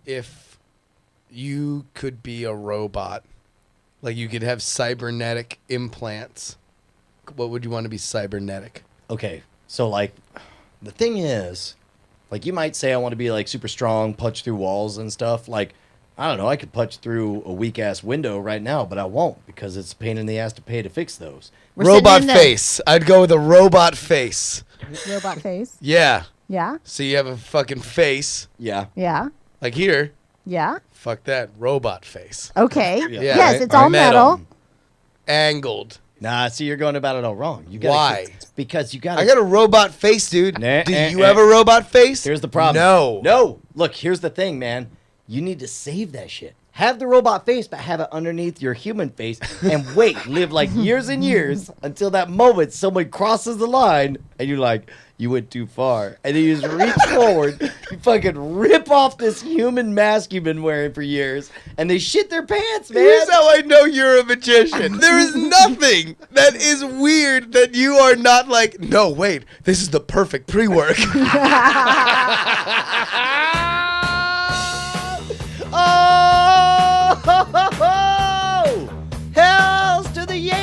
if you could be a robot, like you could have cybernetic implants, what would you want to be cybernetic? Okay, so like, the thing is, like you might say I want to be like super strong, punch through walls and stuff. Like, I don't know, I could punch through a weak ass window right now, but I won't because it's a pain in the ass to pay to fix those. Robot face. I'd go with a robot face. Robot face. Yeah. Yeah. So you have a fucking face. Yeah. Yeah. Like here. Yeah. Fuck that. Robot face. Okay. Yeah. Yes, Right? it's all metal. Angled. Nah, see, you're going about it all wrong. You gotta Why? Because you got. I got a robot face, dude. Nah, Do you have a robot face? Here's the problem. No. No. Look, here's the thing, man. You need to save that shit. Have the robot face, but have it underneath your human face and live like years and years until that moment someone crosses the line and you're like, you went too far. And then you just reach forward, you fucking rip off this human mask you've been wearing for years, and they shit their pants, man. Here's how I know you're a magician. There is nothing that is weird that you are not like, no, wait, this is the perfect pre-work. Oh, hells to the yeah.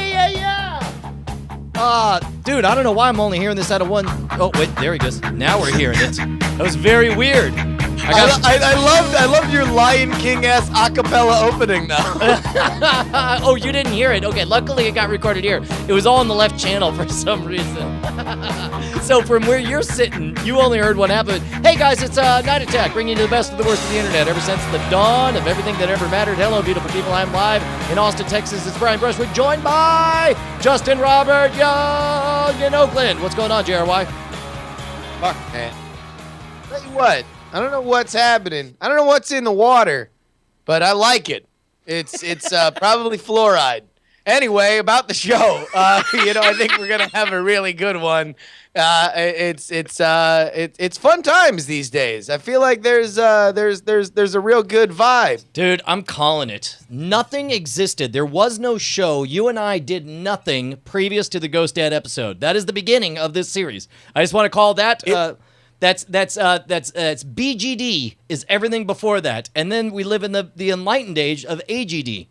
Dude, I don't know why I'm only hearing this out of one. Oh, wait, there he goes. Now we're hearing it. That was very weird. I loved your Lion King ass acapella opening now. Oh, you didn't hear it. Okay, luckily it got recorded here. It was all on the left channel for some reason. So from where you're sitting, you only heard what happened. Hey guys, it's Night Attack, bringing you the best of the worst of the internet ever since the dawn of everything that ever mattered. Hello, beautiful people. I'm live in Austin, Texas. It's Brian Brushwood, joined by Justin Robert Young in Oakland. What's going on, JRY? Fuck, man. Tell you what, I don't know what's happening. I don't know what's in the water, but I like it. It's probably fluoride. Anyway, about the show, I think we're gonna have a really good one. It's fun times these days. I feel like there's a real good vibe. Dude, I'm calling it. Nothing existed. There was no show. You and I did nothing previous to the Ghost Dad episode. That is the beginning of this series. I just want to call that. That's BGD is everything before that, and then we live in the enlightened age of AGD.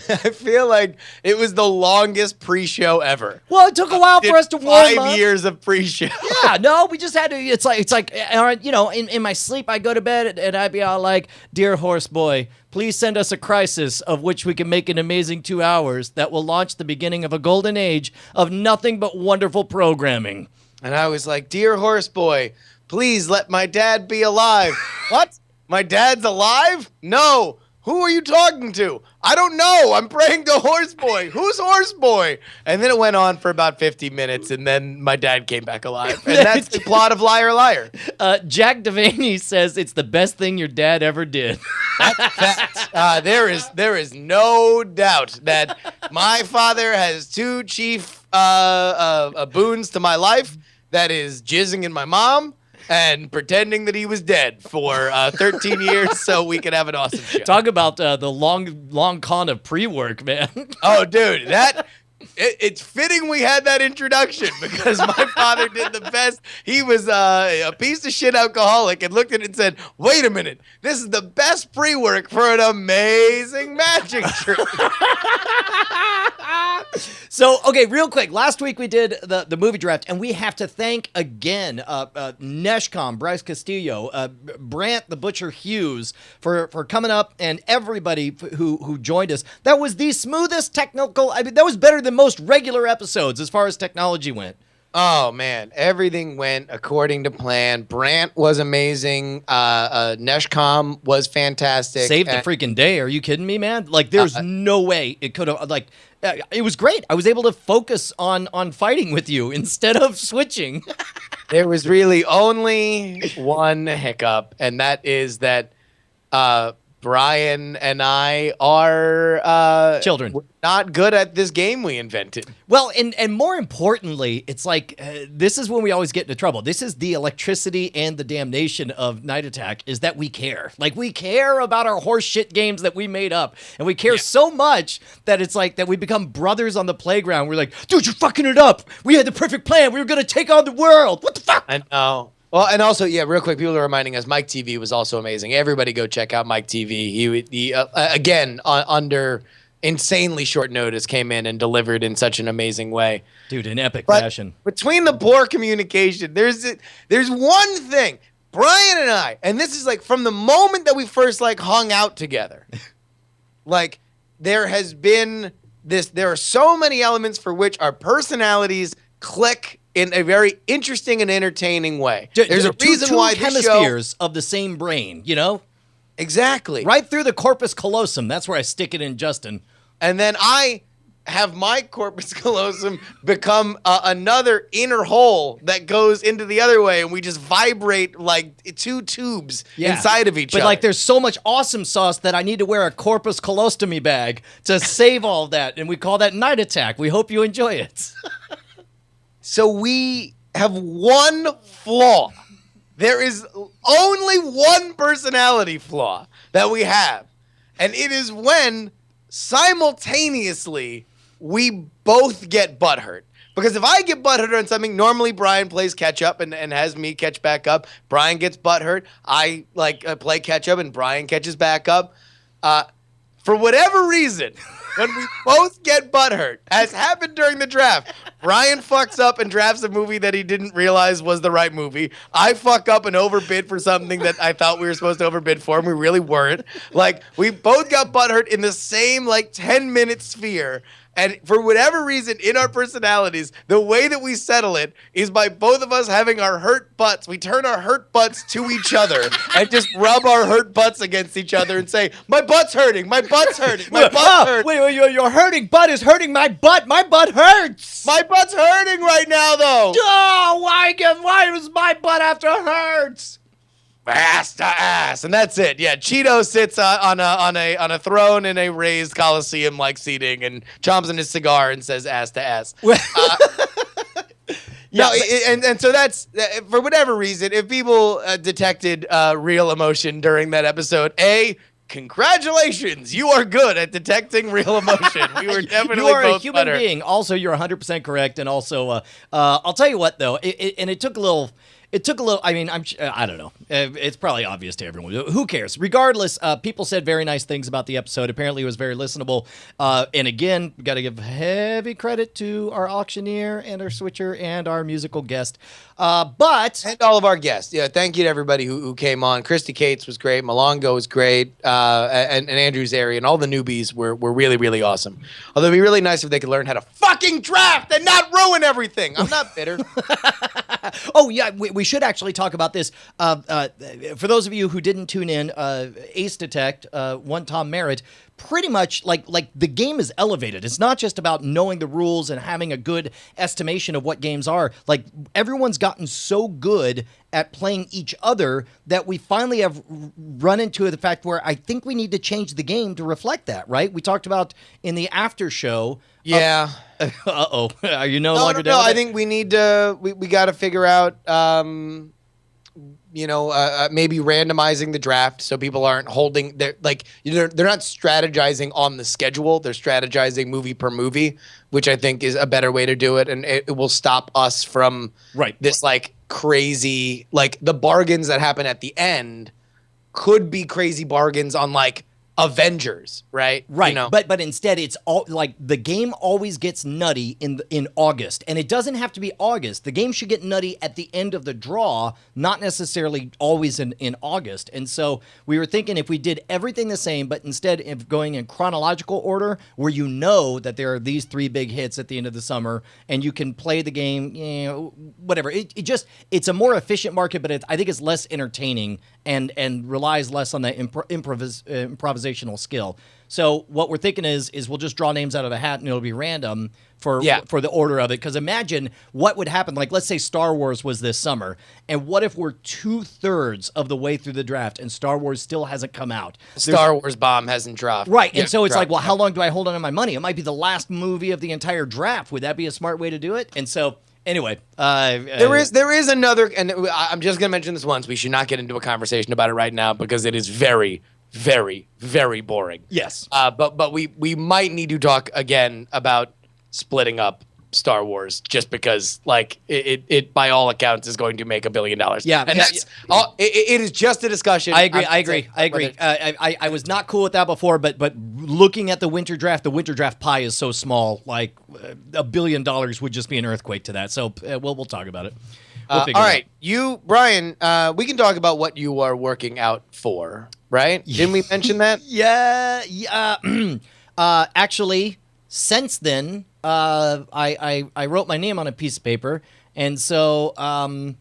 I feel like it was the longest pre-show ever. Well, it took a while for us to warm up. 5 years of pre-show. Yeah, no, we just had to. It's like, in my sleep, I go to bed and I'd be all like, "Dear horse boy, please send us a crisis of which we can make an amazing 2 hours that will launch the beginning of a golden age of nothing but wonderful programming." And I was like, "Dear horse boy, please let my dad be alive." What? My dad's alive? No. Who are you talking to? I don't know. I'm praying to Horse Boy. Who's Horse Boy? And then it went on for about 50 minutes, and then my dad came back alive. And that's the plot of Liar Liar. Jack Devaney says it's the best thing your dad ever did. Fact. There is no doubt that my father has two chief boons to my life. That is jizzing in my mom and pretending that he was dead for 13 years so we could have an awesome show. Talk about the long con of pre-work, man. Oh, dude, it's fitting we had that introduction because my father did the best. He was a piece of shit alcoholic and looked at it and said, "Wait a minute, this is the best pre-work for an amazing magic trick." So, okay, real quick. Last week we did the movie draft, and we have to thank again Neshcom, Bryce Castillo, Brant the Butcher Hughes for coming up, and everybody who joined us. That was the smoothest technical. I mean, that was better than most regular episodes as far as technology went. Oh, man. Everything went according to plan. Brant was amazing. Neshcom was fantastic. Saved the freaking day. Are you kidding me, man? Like, there's no way it could have, like, it was great. I was able to focus on fighting with you instead of switching. There was really only one hiccup, and that is that Brian and I are children. We're not good at this game we invented. Well, and more importantly, it's like this is when we always get into trouble. This is the electricity and the damnation of Night Attack is that we care. Like, we care about our horse shit games that we made up, and we care so much that it's like that we become brothers on the playground. We're like, dude, you're fucking it up. We had the perfect plan. We were gonna take on the world. What the fuck? I know. Well, and also, yeah, real quick, people are reminding us Mike TV was also amazing. Everybody go check out Mike TV. He again, under insanely short notice, came in and delivered in such an amazing way. Dude, in epic But fashion. between the poor communication, there's one thing. Brian and I, and this is like from the moment that we first like hung out together, like there has been this, there are so many elements for which our personalities click in a very interesting and entertaining way. There's a reason why this hemispheres of the same brain, you know? Exactly. Right through the corpus callosum. That's where I stick it in, Justin. And then I have my corpus callosum become another inner hole that goes into the other way, and we just vibrate like two tubes inside of each other. But like there's so much awesome sauce that I need to wear a corpus callostomy bag to save all that, and we call that Night Attack. We hope you enjoy it. So we have one flaw. There is only one personality flaw that we have, and it is when simultaneously we both get butthurt. Because if I get butthurt on something, normally Brian plays catch up and has me catch back up. Brian gets butthurt. I play catch up and Brian catches back up. For whatever reason, when we both get butthurt, as happened during the draft, Brian fucks up and drafts a movie that he didn't realize was the right movie. I fuck up and overbid for something that I thought we were supposed to overbid for, and we really weren't. Like, we both got butthurt in the same, 10-minute sphere. And for whatever reason, in our personalities, the way that we settle it is by both of us having our hurt butts. We turn our hurt butts to each other and just rub our hurt butts against each other and say, my butt's hurting, my butt's hurting, my butt's hurting. Wait, your hurting butt is hurting my butt. My butt hurts. My butt's hurting right now, though. Oh, why does my butt have to hurt? Ass to ass, and that's it. Yeah, Cheeto sits on a throne in a raised coliseum-like seating and chomps on his cigar and says ass to ass. And so that's for whatever reason. If people detected real emotion during that episode, congratulations, you are good at detecting real emotion. We were definitely you are both a human better. being. Also, you're 100% correct, and also, I'll tell you what though, it took a little. It took a little, I mean, I don't know. It's probably obvious to everyone. Who cares? Regardless, people said very nice things about the episode. Apparently, it was very listenable. And again, got to give heavy credit to our auctioneer and our switcher and our musical guest. But and all of our guests. Yeah, thank you to everybody who came on. Christy Cates was great. Malongo was great. And Andrew Zeri and all the newbies were really, really awesome. Although it'd be really nice if they could learn how to fucking draft and not ruin everything. I'm not bitter. Oh, yeah, we should actually talk about this. For those of you who didn't tune in, Ace Detect, one Tom Merritt, pretty much like the game is elevated. It's not just about knowing the rules and having a good estimation of what games are. Like, everyone's gotten so good at playing each other that we finally have run into the fact where I think we need to change the game to reflect that, right? We talked about in the after show. Yeah. Uh-oh. Are you no longer down? No, I think we need to, we got to figure out, maybe randomizing the draft so people aren't holding, they're not strategizing on the schedule. They're strategizing movie per movie, which I think is a better way to do it. And it will stop us from this crazy, the bargains that happen at the end could be crazy bargains on Avengers, right? Right. But instead it's all the game always gets nutty in August, and it doesn't have to be August. The game should get nutty at the end of the draw, not necessarily always in August. And so we were thinking if we did everything the same, but instead of going in chronological order, where you know that there are these 3 big hits at the end of the summer, and you can play the game, whatever. It's a more efficient market, but I think it's less entertaining and relies less on that improvisational skill. So what we're thinking is we'll just draw names out of a hat and it'll be random for the order of it. Because imagine what would happen. Let's say Star Wars was this summer, and what if we're 2/3 of the way through the draft and Star Wars still hasn't come out? Star Wars bomb hasn't dropped. Right, and so it's how long do I hold on to my money? It might be the last movie of the entire draft. Would that be a smart way to do it? And so anyway, there is another, and I'm just going to mention this once. We should not get into a conversation about it right now because it is very, very, very boring. Yes. But we might need to talk again about splitting up Star Wars just because, like, it by all accounts is going to make $1 billion. Yeah, and that's all. It is just a discussion. I agree. I agree. I was not cool with that before, but looking at the winter draft pie is so small. Like $1 billion would just be an earthquake to that. So we'll talk about it. All right, Brian. We can talk about what you are working out for, right? Didn't we mention that? Yeah. Actually, since then, I wrote my name on a piece of paper, and so I'm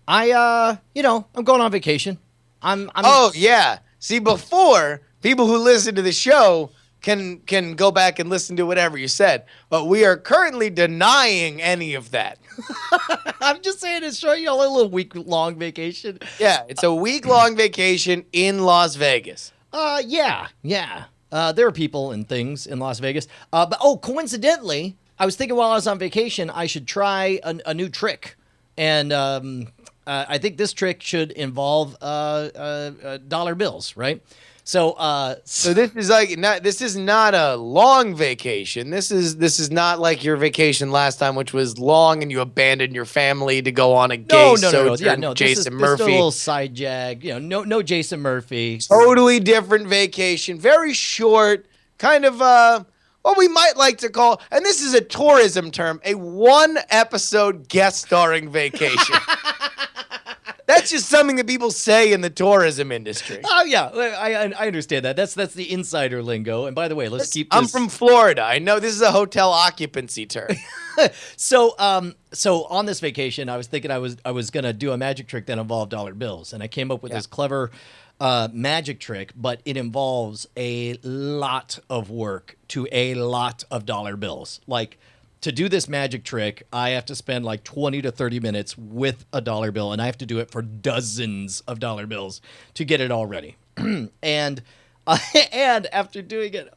going on vacation. Oh yeah. See, before, people who listen to the show can go back and listen to whatever you said, but we are currently denying any of that. I'm just saying it's showing you a little week-long vacation. Yeah, it's a week-long vacation in Las Vegas. Yeah. There are people and things in Las Vegas. But coincidentally, I was thinking while I was on vacation, I should try a new trick. And I think this trick should involve dollar bills, right? So this is this is not a long vacation. This is not like your vacation last time, which was long and you abandoned your family to go on a gay sojourn. No. Jason This Murphy. is a little side jag. No Jason Murphy. Totally different vacation. Very short, kind of what we might like to call, and this is a tourism term, a 1-episode guest starring vacation. That's just something that people say in the tourism industry. Oh yeah, I understand that. That's the insider lingo. And by the way, let's keep this. I'm from Florida. I know this is a hotel occupancy term. So on this vacation, I was thinking I was gonna do a magic trick that involved dollar bills, and I came up with this clever magic trick, but it involves a lot of work to a lot of dollar bills. Like, to do this magic trick, I have to spend like 20 to 30 minutes with a dollar bill, and I have to do it for dozens of dollar bills to get it all ready. and after doing it,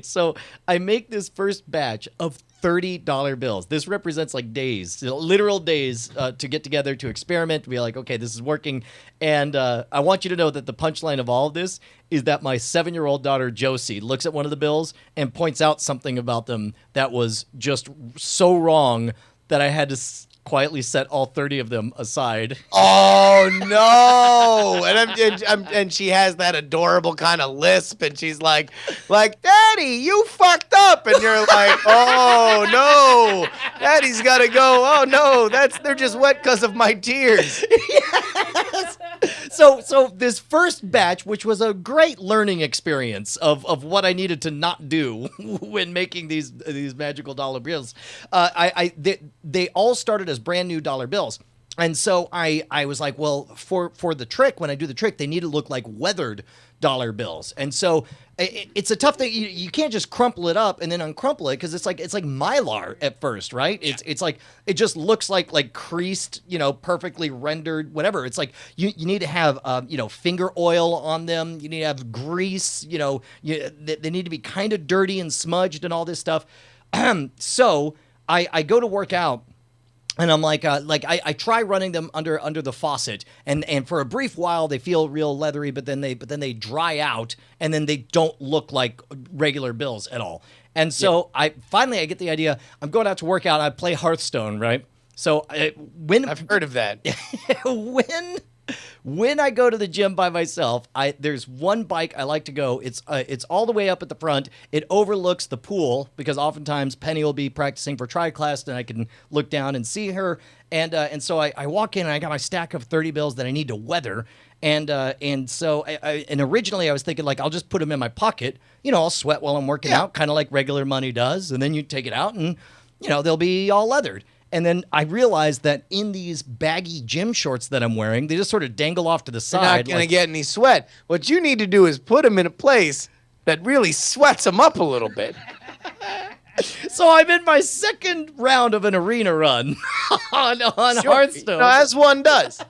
so I make this first batch of $30 bills. This represents like days, literal days to get together, to experiment, to be like, okay, this is working. And I want you to know that the punchline of all of this is that my 7-year-old daughter, Josie, looks at one of the bills and points out something about them that was just so wrong that I had to quietly set all 30 of them aside. Oh no! And she has that adorable kind of lisp, and she's like, Daddy, you fucked up, and you're like, oh no, Daddy's gotta go. Oh no, they're just wet because of my tears. Yes. So this first batch, which was a great learning experience of what I needed to not do when making these magical dollar bills, they all started as brand new dollar bills. And so I was like, well, for the trick, when I do the trick, they need to look like weathered dollar bills. And so it's a tough thing. You can't just crumple it up and then uncrumple it, because it's like Mylar at first, right? Yeah. It's like it just looks like creased, perfectly rendered, whatever. It's like you need to have finger oil on them. You need to have grease. They need to be kind of dirty and smudged and all this stuff. So I go to work out. And I'm like I try running them under the faucet, and for a brief while they feel real leathery, but then they dry out, and then they don't look like regular bills at all. And so I get the idea. I'm going out to work out. I play Hearthstone, right? So when I've heard of that. When I go to the gym by myself, there's one bike I like to go. It's all the way up at the front. It overlooks the pool, because oftentimes Penny will be practicing for tri-class, and I can look down and see her. And so I walk in, and I got my stack of 30 bills that I need to weather. And so originally I was thinking, like, I'll just put them in my pocket. I'll sweat while I'm working out, kind of like regular money does. And then you take it out, and they'll be all leathered. And then I realized that in these baggy gym shorts that I'm wearing, they just sort of dangle off to the side. You're not going to get any sweat. What you need to do is put them in a place that really sweats them up a little bit. So I'm in my second round of an arena run on Hearthstone. As one does.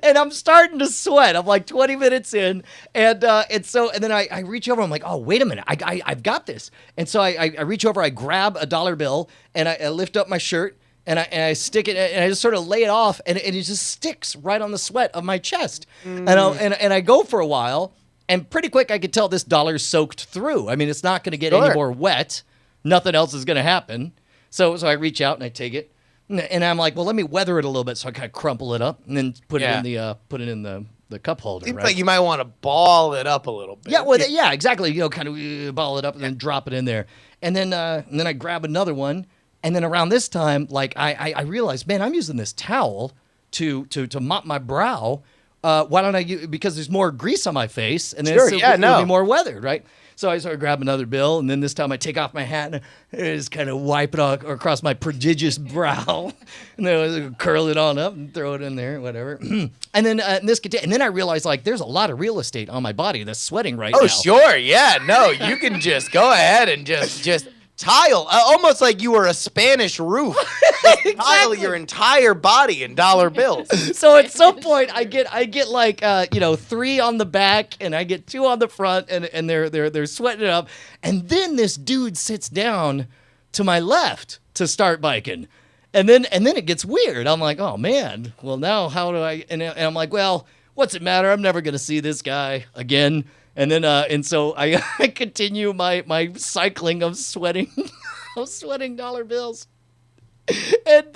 And I'm starting to sweat. I'm like 20 minutes in, and then I reach over. I'm like, oh, wait a minute, I've got this. And so I reach over, I grab a dollar bill, and I lift up my shirt, and I stick it, and I just sort of lay it off, and it just sticks right on the sweat of my chest. And I go for a while, and pretty quick I could tell this dollar's soaked through. I mean, it's not going to get any more wet. Nothing else is going to happen. So I reach out and I take it, and I'm like, well, let me weather it a little bit. So I kind of crumple it up and then put it in the cup holder. Seems right? like you might want to ball it up a little bit. Yeah, well, yeah, exactly. Kind of ball it up and then drop it in there, and then I grab another one, and then around this time, like I realized, man, I'm using this towel to mop my brow. Why don't I use, because there's more grease on my face, and then it'll be more weathered, right? So I sort of grab another bill, and then this time I take off my hat and I just kind of wipe it all across my prodigious brow, and then I curl it on up and throw it in there, whatever. And then and then I realized, like, there's a lot of real estate on my body that's sweating right now. Oh, sure, yeah, no, you can just go ahead and just tile, almost like you were a Spanish roof. Exactly. Tile your entire body in dollar bills. So at some point, I get like 3 on the back, and I get 2 on the front, and they're sweating it up, and then this dude sits down to my left to start biking, and then it gets weird. I'm like, oh man, well now how do I? And I'm like, well, what's it matter? I'm never gonna see this guy again. And then, and so I continue my cycling of sweating, dollar bills, and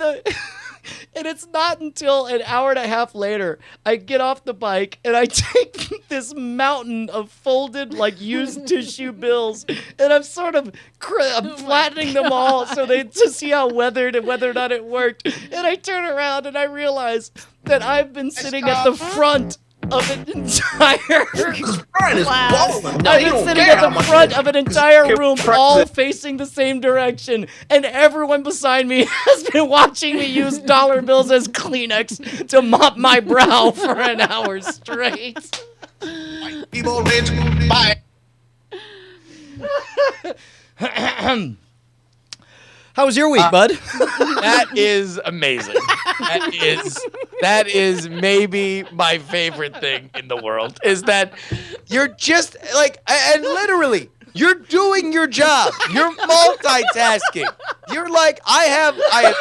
it's not until an hour and a half later I get off the bike and I take this mountain of folded, like, used tissue bills, and I'm sort of I'm flattening them all to see how weathered and whether or not it worked. And I turn around and I realize that I've been sitting at the front of an entire Brian is balling. I've been sitting at the front of an entire room, all facing the same direction, and everyone beside me has been watching me use dollar bills as Kleenex to mop my brow for an hour straight. People rich, bye. How was your week, bud? That is amazing. That is maybe my favorite thing in the world, is that you're just like, and literally, you're doing your job. You're multitasking. You're like, I have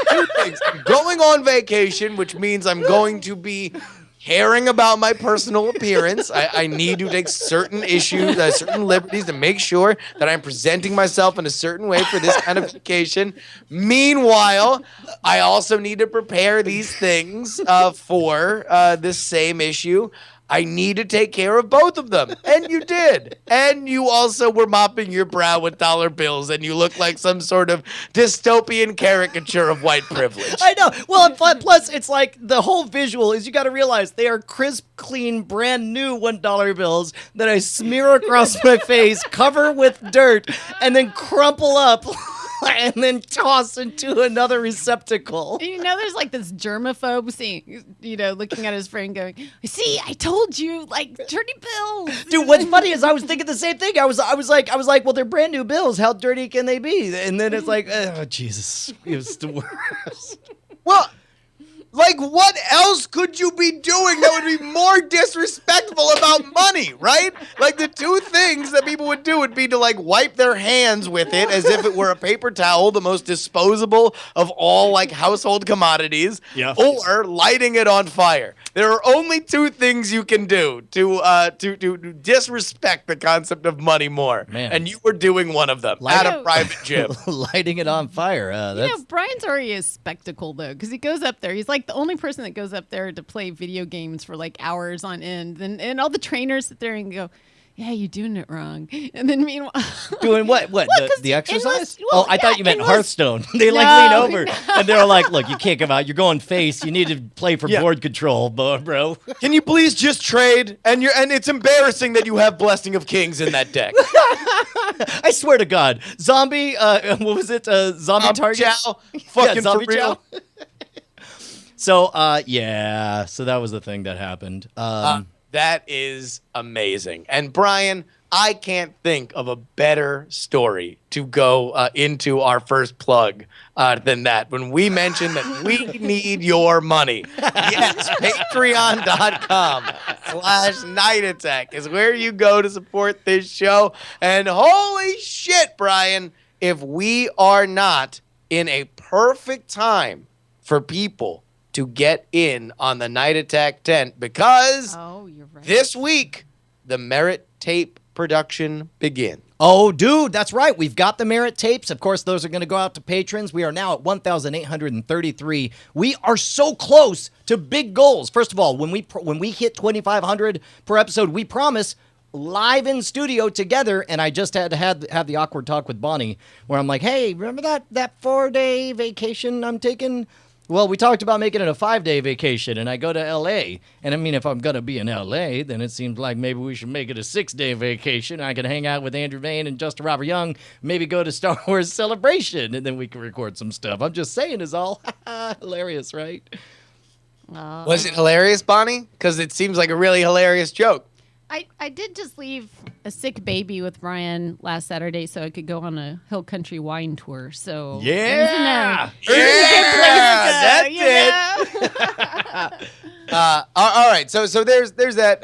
2 things. I'm going on vacation, which means I'm going to be caring about my personal appearance. I need to take certain issues, certain liberties to make sure that I'm presenting myself in a certain way for this kind of vacation. Meanwhile, I also need to prepare these things for this same issue. I need to take care of both of them. And you did. And you also were mopping your brow with dollar bills, and you look like some sort of dystopian caricature of white privilege. I know. Well, plus, it's like the whole visual is, you got to realize they are crisp, clean, brand new $1 bills that I smear across my face, cover with dirt, and then crumple up and then toss into another receptacle. There's like this germaphobe scene, looking at his friend going, see, I told you, like, dirty bills. Dude, what's funny is I was thinking the same thing. I was like, well, they're brand new bills. How dirty can they be? And then it's like, oh, Jesus, it was the worst. Well, like, what else could you be doing that would be more disrespectful about money, right? Like, the 2 things that people would do would be to, like, wipe their hands with it as if it were a paper towel, the most disposable of all, like, household commodities, or lighting it on fire. There are only 2 things you can do to disrespect the concept of money more. Man. And you were doing one of them at a private gym. Lighting it on fire. Brian's already a spectacle, though, because he goes up there. He's like the only person that goes up there to play video games for like hours on end. And all the trainers sit there and go, yeah, you're doing it wrong. And then meanwhile... Doing what? What? The exercise? I thought you meant Hearthstone. They lean over and they're like, look, you can't come out. You're going face. You need to play for board control, bro. Can you please just trade? And it's embarrassing that you have Blessing of Kings in that deck. I swear to God. Zombie, what was it? Zombie target? Chow. Fucking Zombie for real. Chow. So, so that was the thing that happened. That is amazing. And Brian, I can't think of a better story to go into our first plug than that. When we mentioned that we need your money. Yes, patreon.com/Night Attack is where you go to support this show. And holy shit, Brian, if we are not in a perfect time for people to get in on the Night Attack tent, because you're right. this week the Merit Tape production begins. Oh, dude, that's right. We've got the merit tapes. Of course, those are going to go out to patrons. We are now at 1,833. We are so close to big goals. First of all, when we hit 2,500 per episode, we promise live in studio together. And I just had to have the awkward talk with Bonnie where I'm like, hey, remember that 4-day vacation I'm taking? Well, we talked about making it a 5-day vacation, and I go to L.A. And I mean, if I'm going to be in L.A., then it seems like maybe we should make it a 6-day vacation. I can hang out with Andrew Vane and Justin Robert Young, maybe go to Star Wars Celebration, and then we can record some stuff. I'm just saying is all hilarious, right? Was it hilarious, Bonnie? Because it seems like a really hilarious joke. I did just leave a sick baby with Brian last Saturday so I could go on a Hill Country wine tour. So Yeah! That's it. All right, so there's that.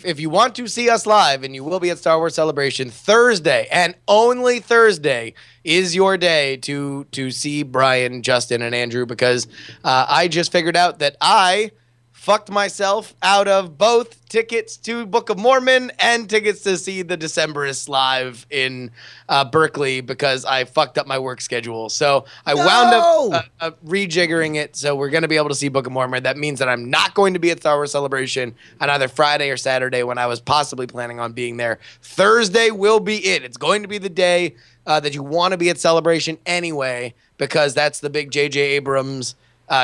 If you want to see us live, and you will be at Star Wars Celebration Thursday, and only Thursday is your day to see Brian, Justin, and Andrew, because I just figured out that I fucked myself out of both tickets to Book of Mormon and tickets to see the Decemberists live in Berkeley because I fucked up my work schedule. So I wound up rejiggering it. So we're going to be able to see Book of Mormon. That means that I'm not going to be at Star Wars Celebration on either Friday or Saturday when I was possibly planning on being there. Thursday will be it. It's going to be the day that you want to be at Celebration anyway, because that's the big J.J. Abrams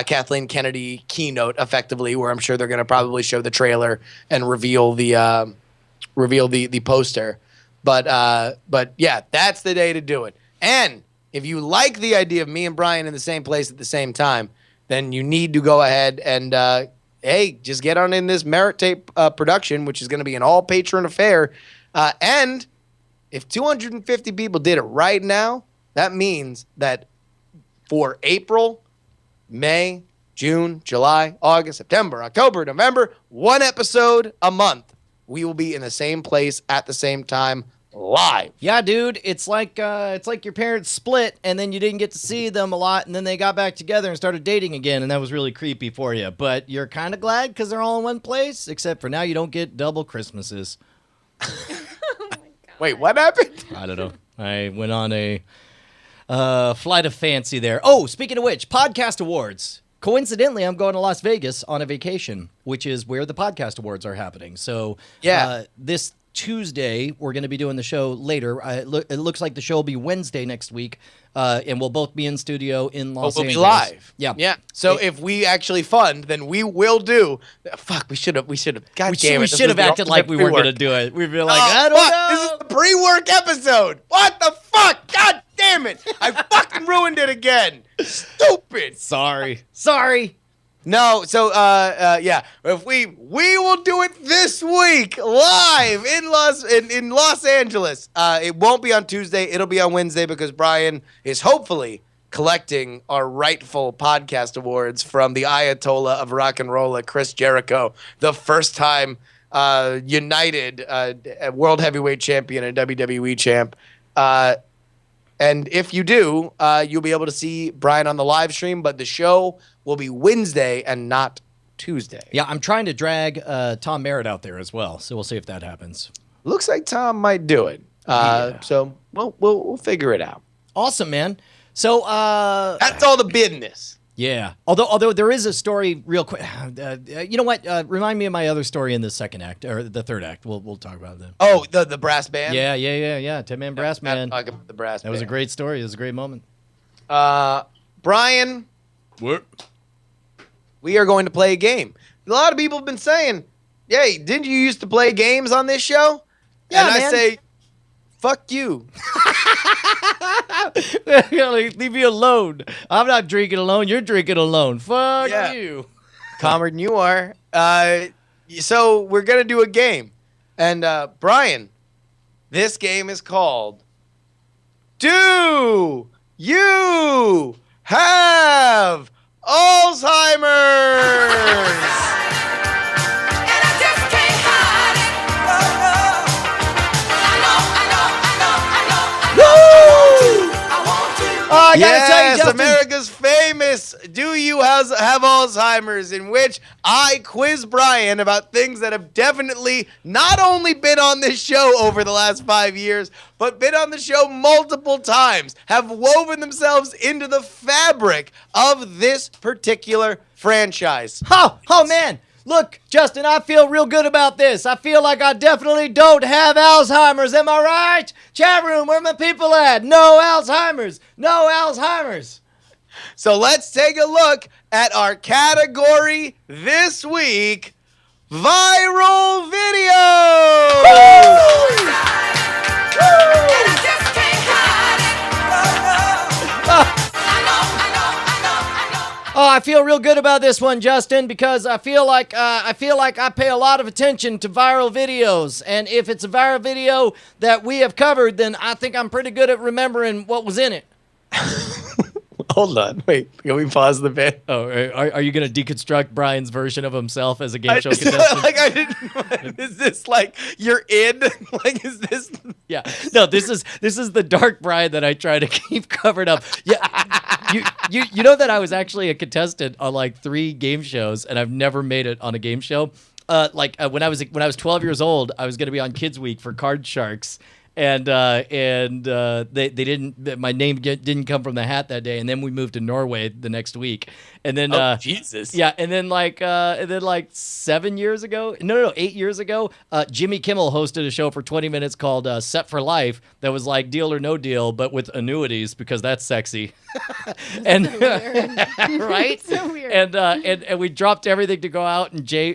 Kathleen Kennedy keynote, effectively, where I'm sure they're going to probably show the trailer and reveal the poster. But yeah, that's the day to do it. And if you like the idea of me and Brian in the same place at the same time, then you need to go ahead and hey, just get on in this Merit Tape production, which is going to be an all patron affair. And if 250 people did it right now, that means that for April, May, June, July, August, September, October, November, one episode a month, we will be in the same place at the same time live. Yeah, dude, it's like your parents split and then you didn't get to see them a lot, and then they got back together and started dating again, and that was really creepy for you. But you're kind of glad because they're all in one place, except for now you don't get double Christmases. Oh my God. Wait, what happened? I don't know. I went on a flight of fancy there. Oh, speaking of which, Podcast Awards. Coincidentally, I'm going to Las Vegas on a vacation, which is where the Podcast Awards are happening. So this Tuesday, we're going to be doing the show later. It looks like the show will be Wednesday next week, and we'll both be in studio in Los Angeles. We'll be live. Yeah. Yeah. So if we actually fund, then we will do. Fuck, we should have. God damn it. We should have acted like we weren't going to do it. We'd be like, I don't know. This is the pre-work episode. What the fuck? God damn it. I fucking ruined it again. Stupid. Sorry. No, so yeah, if we will do it this week live in Los Angeles. It won't be on Tuesday, it'll be on Wednesday, because Brian is hopefully collecting our rightful podcast awards from the Ayatollah of rock and roll, Chris Jericho, the first time United World Heavyweight Champion and WWE champ. And if you do, you'll be able to see Brian on the live stream, but the show will be Wednesday and not Tuesday. Yeah, I'm trying to drag Tom Merritt out there as well, so we'll see if that happens. Looks like Tom might do it. So we'll figure it out. Awesome, man. So that's all the business. Yeah. Although there is a story real quick. You know what? Remind me of my other story in the second act or the third act. We'll talk about that. Oh, the brass band? Yeah. 10-man brass band. Talk about the brass band. That was a great story. It was a great moment. Brian. What? We are going to play a game. A lot of people have been saying, "Hey, didn't you used to play games on this show?" Yeah, and man. I say, "Fuck you." Leave me alone. I'm not drinking alone. You're drinking alone. Fuck you. Comrade, you are. So we're going to do a game. And Brian, this game is called Do You Have Alzheimer's? I gotta tell you, Yes, Justin. America's famous Do You Have Alzheimer's, in which I quiz Brian about things that have definitely not only been on this show over the last 5 years, but been on the show multiple times, have woven themselves into the fabric of this particular franchise. Oh man. Look, Justin, I feel real good about this. I feel like I definitely don't have Alzheimer's. Am I right? Chat room, where my people at? No Alzheimer's. No Alzheimer's. So let's take a look at our category this week, viral videos. Oh, I feel real good about this one, Justin, because I feel like I pay a lot of attention to viral videos, and if it's a viral video that we have covered, then I think I'm pretty good at remembering what was in it. Hold on, wait. Can we pause the bit? Oh, are you gonna deconstruct Brian's version of himself as a game show just, contestant? like I didn't. Is this like you're in? Like is this? Yeah. No, this is the dark Brian that I try to keep covered up. Yeah. You know that I was actually a contestant on like 3 game shows, and I've never made it on a game show. When I was 12 years old, I was gonna be on Kids Week for Card Sharks. And they didn't. My name didn't come from the hat that day, and then we moved to Norway the next week, and then Jesus, yeah, and then like 7 years ago, no, 8 years ago, Jimmy Kimmel hosted a show for 20 minutes called Set for Life that was like Deal or No Deal, but with annuities because that's sexy, and right, So weird. and we dropped everything to go out, and Jay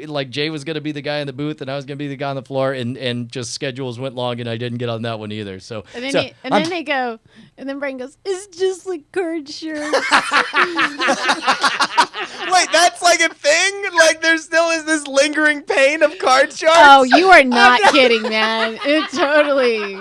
was gonna be the guy in the booth, and I was gonna be the guy on the floor, and just schedules went long, and I didn't get on that one either. So And then, so then they go, and then Brian goes, "It's just like card sharks." wait, that's like a thing. Like there still is this lingering pain of card sharks. Oh, you are not kidding, man. It totally.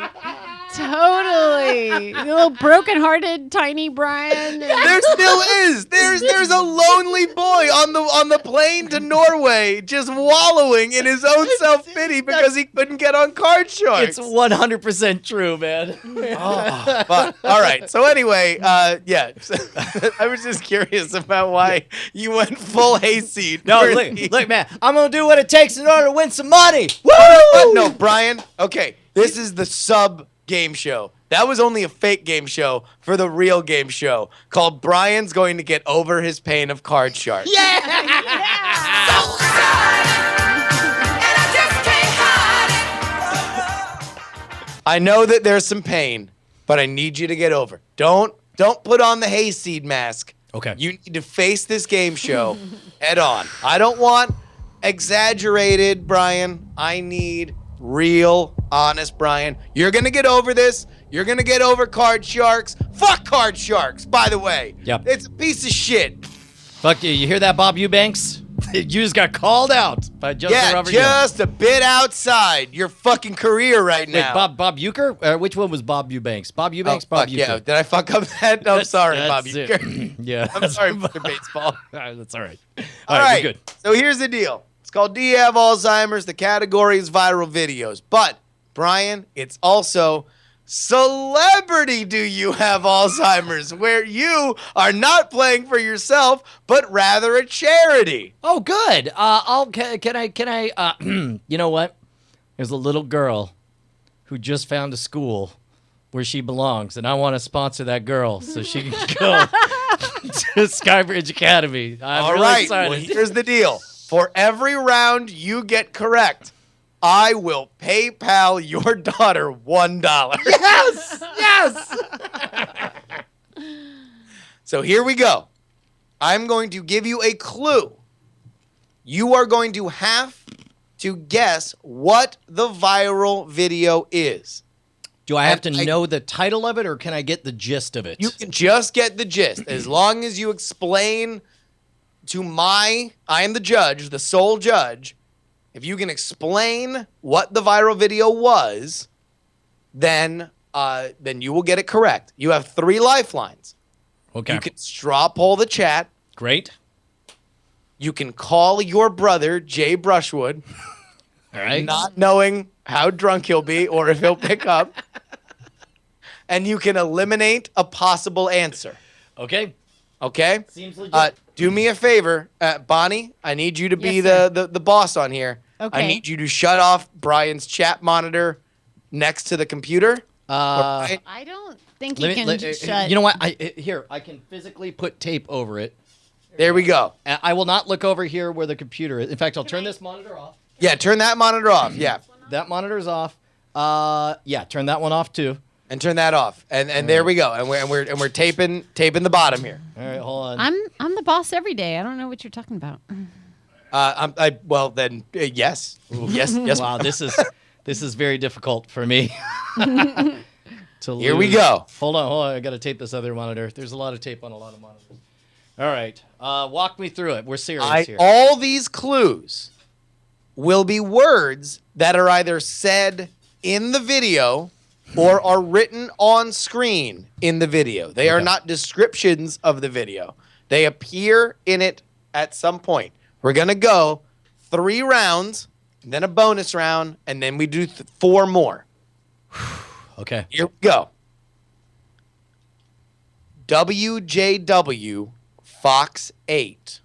The little broken-hearted tiny Brian. There still is. There's a lonely boy on the plane to Norway, just wallowing in his own self-pity because he couldn't get on card sharks. it's 100% true, man. Oh, fuck. All right. So anyway, yeah. I was just curious about why you went full hayseed. No, for look, man. I'm gonna do what it takes in order to win some money. Woo! No, Brian. Okay, this is the sub game show. That was only a fake game show for the real game show called Brian's Going to Get Over His Pain of Card Sharks. Yeah. I know that there's some pain, but I need you to get over. Don't put on the hayseed mask. Okay. You need to face this game show head on. I don't want exaggerated, Brian. I need real, honest Brian. You're going to get over this. You're going to get over Card Sharks. Fuck Card Sharks, by the way. Yep. It's a piece of shit. Fuck you. You hear that, Bob Eubanks? You just got called out by Justin Yeah, Robert Young. just a bit outside your fucking career right Wait, now. Bob Euchre? Which one was Bob Eubanks? Bob Eubanks, Oh, Bob fuck, yeah. Euchre. Did I fuck up that? No, sorry, Bob That's it. Euchre. Yeah. I'm sorry, Mr. Baseball. That's all right. All right, we're good. so here's the deal. It's called Do You Have Alzheimer's? The category is viral videos. But, Brian, it's also Celebrity Do You Have Alzheimer's? Where you are not playing for yourself, but rather a charity. Oh, good. Can I, you know what? There's a little girl who just found a school where she belongs, and I want to sponsor that girl so she can go to Skybridge Academy. I'm All really right, excited. well, here's the deal. For every round you get correct, I will PayPal your daughter $1. Yes! Yes! So here we go. I'm going to give you a clue. You are going to have to guess what the viral video is. Do I have to And know the title of it, or can I get the gist of it? You can just get the gist. As long as you explain to I am the judge, the sole judge, if you can explain what the viral video was, then you will get it correct. You have 3 lifelines. Okay. You can straw poll the chat. Great. You can call your brother, Jay Brushwood, All right. not knowing how drunk he'll be or if he'll pick up. And you can eliminate a possible answer. Okay. Okay? Seems legit. Do me a favor, Bonnie. I need you to be Yes, the boss on here. Okay. I need you to shut off Brian's chat monitor next to the computer. I don't think you can shut. You know what? I can physically put tape over it. There we go. I will not look over here where the computer is. In fact, I'll turn this monitor off. Yeah, turn that monitor off. Yeah. That monitor's off. Yeah, turn that one off too. And turn that off. And there we go. And we're taping the bottom here. All right, hold on. I'm the boss every day. I don't know what you're talking about. Yes. Yes. Wow, this is very difficult for me. Here we go. Hold on. I got to tape this other monitor. There's a lot of tape on a lot of monitors. All right. Walk me through it. We're serious here. All these clues will be words that are either said in the video or are written on screen in the video. They are not descriptions of the video. They appear in it at some point. We're going to go 3 rounds, and then a bonus round, and then we do 4 more. Okay. Here we go. WJW Fox 8.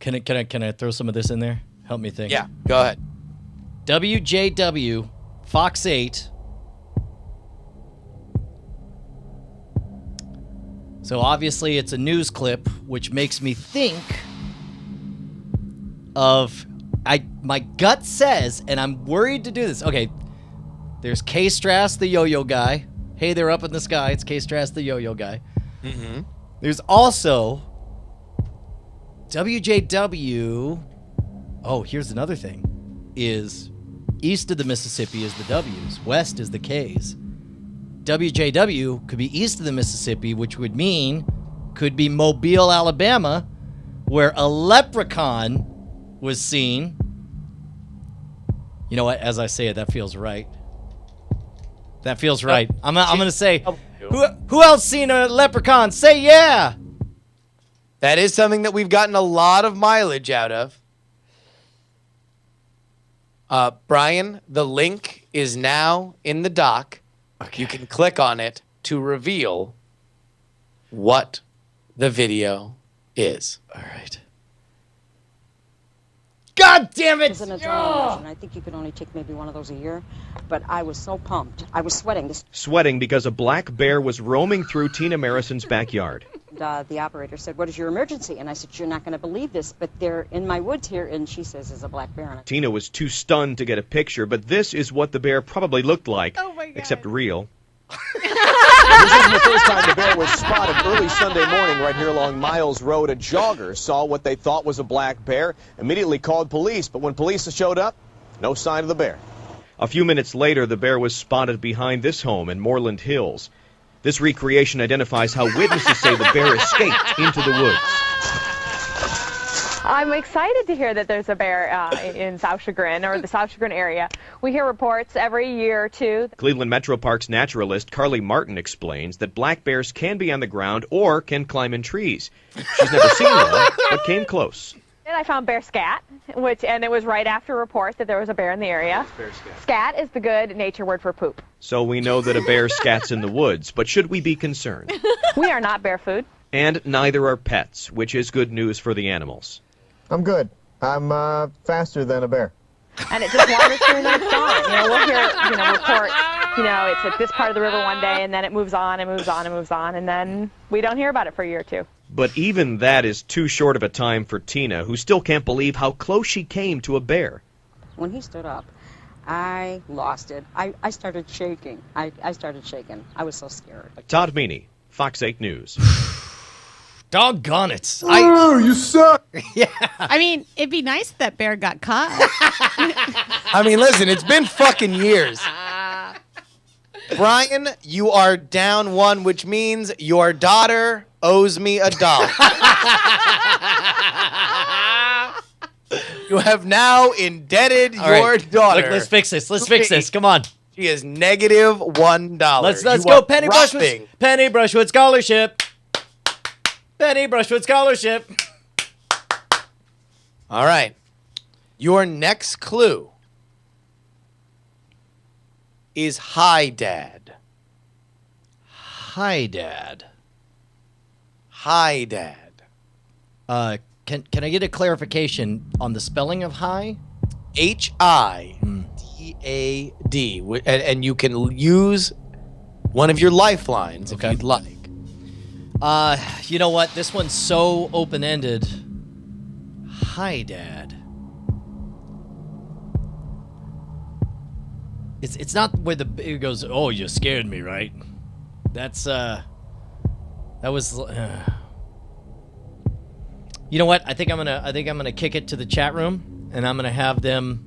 Can I throw some of this in there? Help me think. Yeah, go ahead. WJW Fox 8. So obviously it's a news clip, which makes me think of my gut says, and I'm worried to do this. Okay, there's K Strass, the yo-yo guy. Hey, they're up in the sky. It's K Strass, the yo-yo guy. Mm-hmm. There's also WJW. Oh, here's another thing: is east of the Mississippi is the W's, west is the K's. WJW could be east of the Mississippi, which would mean could be Mobile, Alabama, where a leprechaun was seen. You know what? As I say it, that feels right. That feels right. I'm going to say, who else seen a leprechaun? Say yeah. That is something that we've gotten a lot of mileage out of. Brian, the link is now in the doc. Okay. You can click on it to reveal what the video is. All right. God damn it! As an adrenaline, I think you could only take maybe one of those a year, but I was so pumped. I was sweating. Sweating because a black bear was roaming through Tina Marison's backyard. The operator said, "What is your emergency?" And I said, "You're not going to believe this, but they're in my woods here." And she says, "There's a black bear." Tina was too stunned to get a picture, but this is what the bear probably looked like, except real. This isn't the first time the bear was spotted. Early Sunday morning right here along Miles Road, a jogger saw what they thought was a black bear, immediately called police, but when police showed up, no sign of the bear. A few minutes later, the bear was spotted behind this home in Moreland Hills. This recreation identifies how witnesses say the bear escaped into the woods. I'm excited to hear that there's a bear in South Chagrin, or the South Chagrin area. We hear reports every year or two. Cleveland Metro Parks naturalist Carly Martin explains that black bears can be on the ground or can climb in trees. She's never seen one, but came close. And I found bear scat, and it was right after a report that there was a bear in the area. Bear scat. Scat is the good nature word for poop. So we know that a bear scats in the woods, but should we be concerned? We are not bear food. And neither are pets, which is good news for the animals. I'm good. I'm faster than a bear. And it just wanders through and then it's gone. We'll hear, report, it's at this part of the river one day, and then it moves on and moves on and moves on, and then we don't hear about it for a year or two. But even that is too short of a time for Tina, who still can't believe how close she came to a bear. When he stood up, I lost it. I started shaking. I started shaking. I was so scared. Todd Meany, Fox 8 News. Doggone it. You suck! Yeah. I mean, it'd be nice if that bear got caught. I mean, listen, it's been fucking years. Brian, you are down 1, which means your daughter owes me $1. You have now indebted your daughter. Look, let's fix this. Let's fix this. Come on. She is negative $1. Let's go. Penny Brushwood scholarship. Penny Brushwood scholarship. All right. Your next clue is Hi Dad. Hi, Dad. Hi, Dad. Can I get a clarification on the spelling of hi? H-I-D-A-D. And you can use one of your lifelines if you'd like. You know what? This one's so open-ended. Hi, Dad. It's not where it goes, oh, you scared me, right? That's, that was, You know what? I think I'm gonna kick it to the chat room, and I'm gonna have them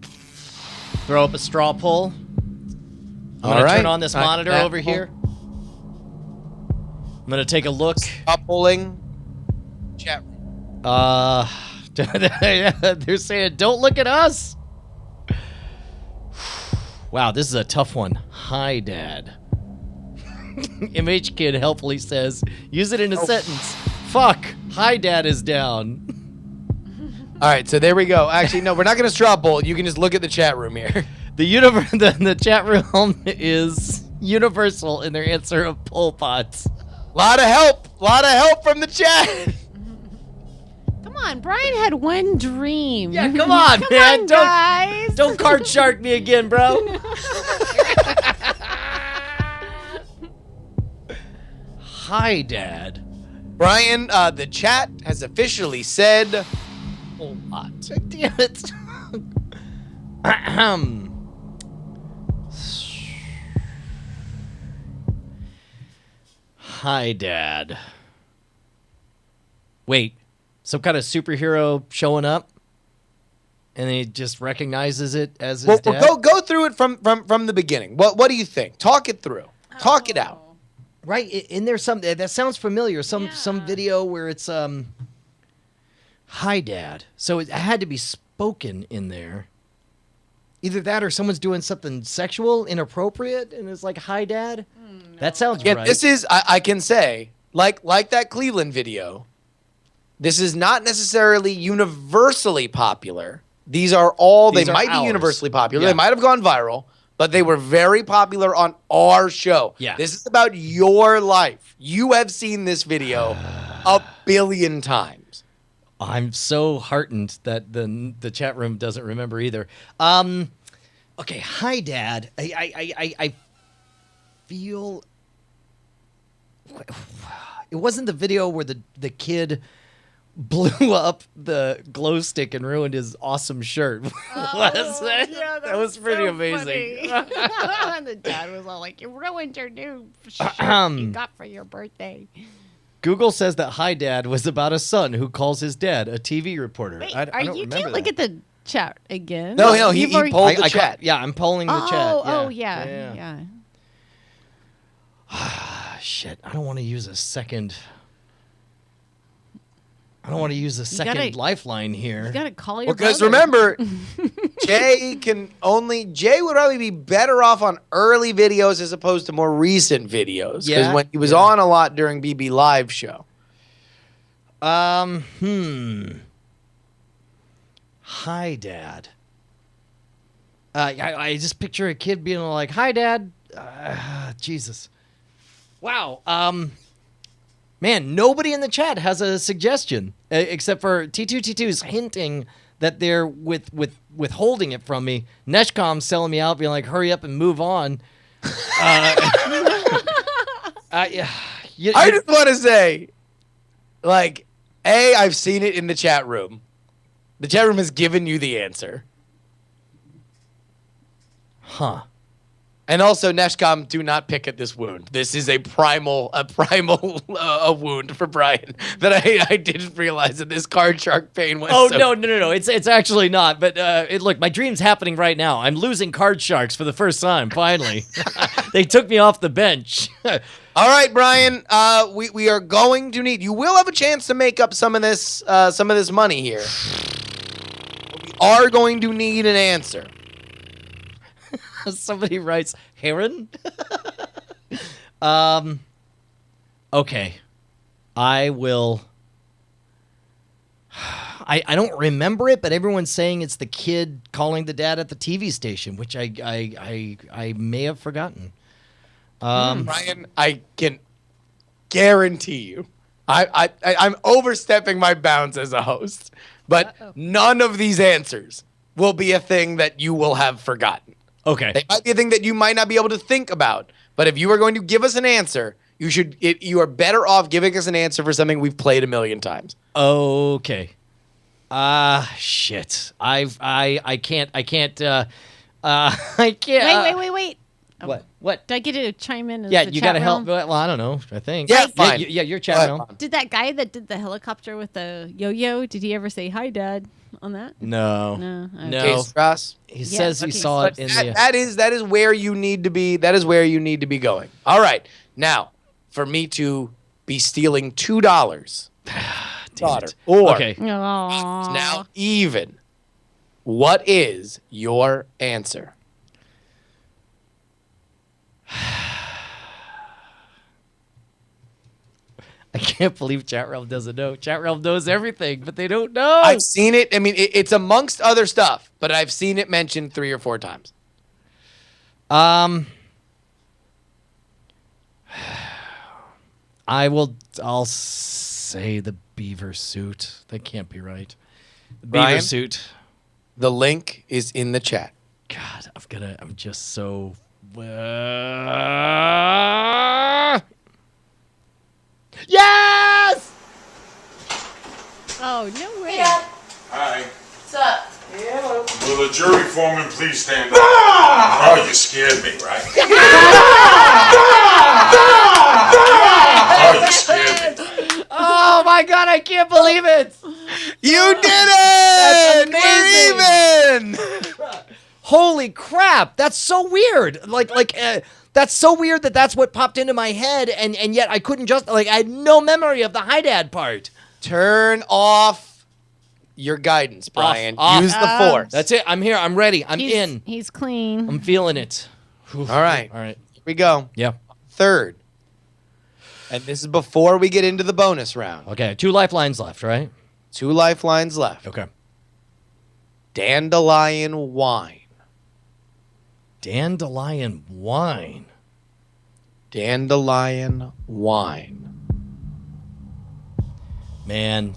throw up a straw poll. I'm gonna turn on this monitor over here. I'm gonna take a look. Straw polling. Chat room. They're saying, don't look at us. Wow, this is a tough one. Hi, Dad. MH Kid helpfully says, use it in a sentence. Fuck. Hi, Dad is down. All right, so there we go. Actually, no, we're not going to straw poll. You can just look at the chat room here. The chat room is universal in their answer of Pol Pots. Lot of help from the chat. Come on, Brian had one dream. Yeah, come on, man. On, guys. Don't card shark me again, bro. Hi, Dad. Brian, the chat has officially said Pol Pot. Damn it. Hi, Dad. Wait, some kind of superhero showing up, and he just recognizes it as his dad? Go through it from the beginning. What do you think? Talk it through. Talk it out. Right, in there some that sounds familiar. Some video where it's hi, Dad. So it had to be spoken in there. Either that or someone's doing something sexual, inappropriate, and it's like, hi, Dad. No. That sounds right. This is I can say like that Cleveland video. This is not necessarily universally popular. These are they might be universally popular. Yeah. They might have gone viral. But they were very popular on our show. Yeah. This is about your life. You have seen this video a billion times. I'm so heartened that the chat room doesn't remember either. Okay, hi, Dad. I feel it wasn't the video where the kid blew up the glow stick and ruined his awesome shirt. Was it? Yeah, that was pretty so amazing. And the dad was all like, you ruined your new shirt you got for your birthday. Google says that Hi, Dad was about a son who calls his dad a TV reporter. Wait, I don't you remember can't look at the chat again. No, he polled the chat. Yeah, I'm polling the chat. Oh, yeah. Shit, I don't want to use a second... lifeline here. You gotta call your because brother. remember, Jay would probably be better off on early videos as opposed to more recent videos. Because when he was on a lot during BB Live show. Hi, Dad. I just picture a kid being like, hi, Dad. Jesus. Wow. Man, nobody in the chat has a suggestion except for T2T2's hinting that they're withholding it from me. Neshcom's selling me out, being like, hurry up and move on. I just want to say, like, I've seen it in the chat room. The chat room has given you the answer. Huh. And also, Neshcom, do not pick at this wound. This is a primal wound for Brian that I didn't realize that this card shark pain was. Oh, no. It's actually not. But look, my dream's happening right now. I'm losing card sharks for the first time, finally. They took me off the bench. All right, Brian, we are going to need, you will have a chance to make up some of this money here. We are going to need an answer. Somebody writes, Heron? Okay. I will... I don't remember it, but everyone's saying it's the kid calling the dad at the TV station, which I may have forgotten. Brian, I can guarantee you, I'm overstepping my bounds as a host, but none of these answers will be a thing that you will have forgotten. Okay. They might be a thing that you might not be able to think about, but if you are going to give us an answer, you are better off giving us an answer for something we've played a million times. Okay. Shit. I can't. I can't. Wait. What? Do I get to chime in? As Yeah, the you chat gotta help. realm? Well, I don't know. I think. Yeah, fine. Yeah, your chat Go realm. ahead. Did that guy that did the helicopter with the yo-yo? Did he ever say hi, Dad? On that? No. No. Okay. No. Case Ross. He says he okay. saw it in the. That is where you need to be. That is where you need to be going. All right. Now, for me to be stealing $2, daughter, or Okay. Aww. now even, what is your answer? I can't believe Chat Realm doesn't know. Chat Realm knows everything, but they don't know. I've seen it. I mean, it's amongst other stuff, but I've seen it mentioned 3 or 4 times. I'll say the beaver suit. That can't be right. The beaver Brian? suit. The link is in the chat. God, I'm just so. Yes! Oh, no way. Hi. What's up? Will the jury foreman please stand up? Oh, you scared me, right? Oh, you scared me. Oh my God, I can't believe it! You did it! That's amazing! We're even! Holy crap! That's so weird. That's so weird that's what popped into my head, and yet I couldn't just I had no memory of the hi dad part. Turn off your guidance, Brian. Off. Use the force. That's it. I'm here. I'm ready. I'm He's, in. He's clean. I'm feeling it. All right. All right. Here we go. Yeah. Third. And this is before we get into the bonus round. Okay. 2 lifelines left, right? 2 lifelines left. Okay. Dandelion wine. Dandelion wine. Dandelion wine. Man,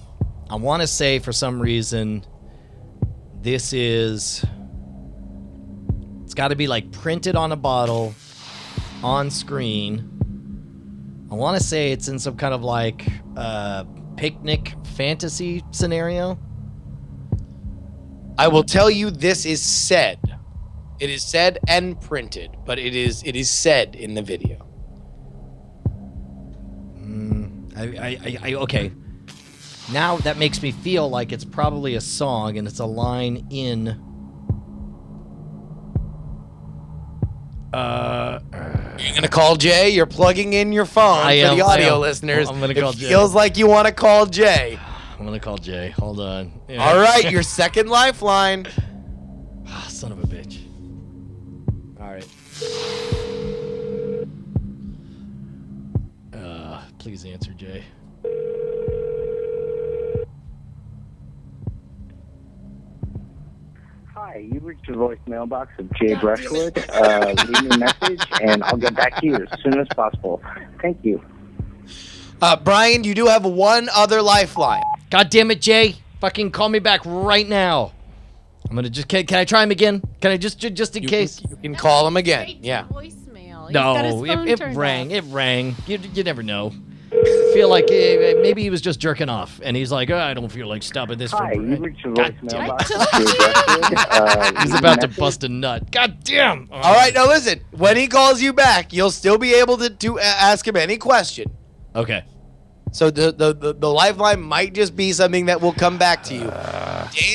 I want to say for some reason this is. It's got to be like printed on a bottle on screen. I want to say it's in some kind of like picnic fantasy scenario. I will tell you this is said. It is said and printed, but it is said in the video. Okay. Now that makes me feel like it's probably a song and it's a line in. You're gonna call Jay. You're plugging in your phone I for am, the I audio am. listeners. I'm gonna call it Jay. feels like you want to call Jay. I'm gonna call Jay. Hold on. Yeah. All right, your second lifeline. Son of a bitch. All right. Please answer, Jay. Hi, you reached the voicemail box of Jay Brushwood. Leave me a message, and I'll get back to you as soon as possible. Thank you. Brian, you do have one other lifeline. God damn it, Jay! Fucking call me back right now. I'm gonna just. Can I try him again? Can I just in case? You can call him again. Straight to Yeah. voicemail. He's got his No, phone it turned rang. off. It rang. You never know. I feel like maybe he was just jerking off, and he's like, I don't feel like stopping this Hi, from. you reached the God voicemail damn box of Jay Brushwood. He's about to bust a nut. God damn! All right, now listen. When he calls you back, you'll still be able to ask him any question. Okay. So the lifeline might just be something that will come back to you.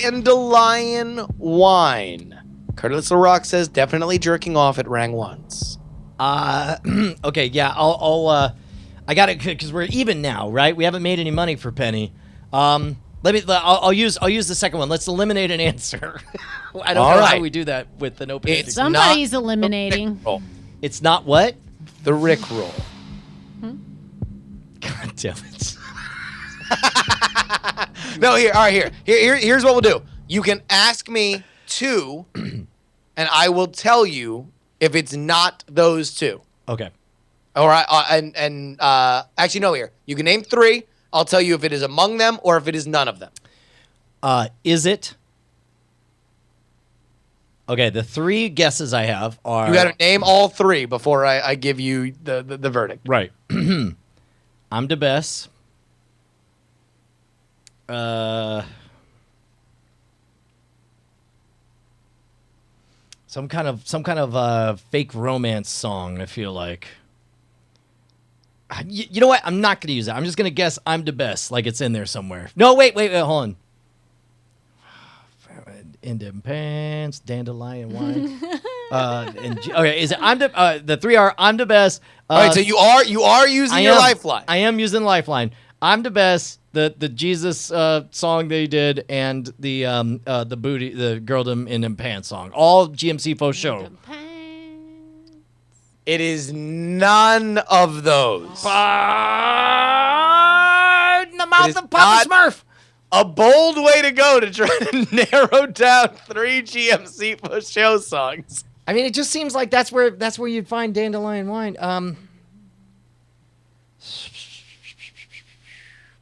Dandelion wine. Curtis LaRock says definitely jerking off. It rang once. Okay, yeah, I got it because we're even now, right? We haven't made any money for Penny. I'll use the second one. Let's eliminate an answer. I don't know how we do that with an open ending. Somebody's eliminating. It's not what? The Rick roll. God damn it. No, here. All right, here's what we'll do. You can ask me 2, and I will tell you if it's not those 2. Okay. All right, actually no. Here, you can name 3. I'll tell you if it is among them or if it is none of them. Is it? Okay, the 3 guesses I have are. You got to name all 3 before I give you the verdict. Right. I'm the best. Some kind of fake romance song. I feel like. You know what? I'm not gonna use it. I'm just gonna guess I'm the best, like it's in there somewhere. No, wait, hold on. Indian pants, dandelion wine. Okay, is it? The 3 are I'm the best. All right, so you are using your lifeline. I am using lifeline. I'm the best. The Jesus song they did, and the booty, the girl in them pants song, all GMC faux show. It is none of those. In the mouth of Papa Smurf. A bold way to go to try to narrow down 3 GMC faux show songs. I mean, it just seems like that's where you'd find dandelion wine.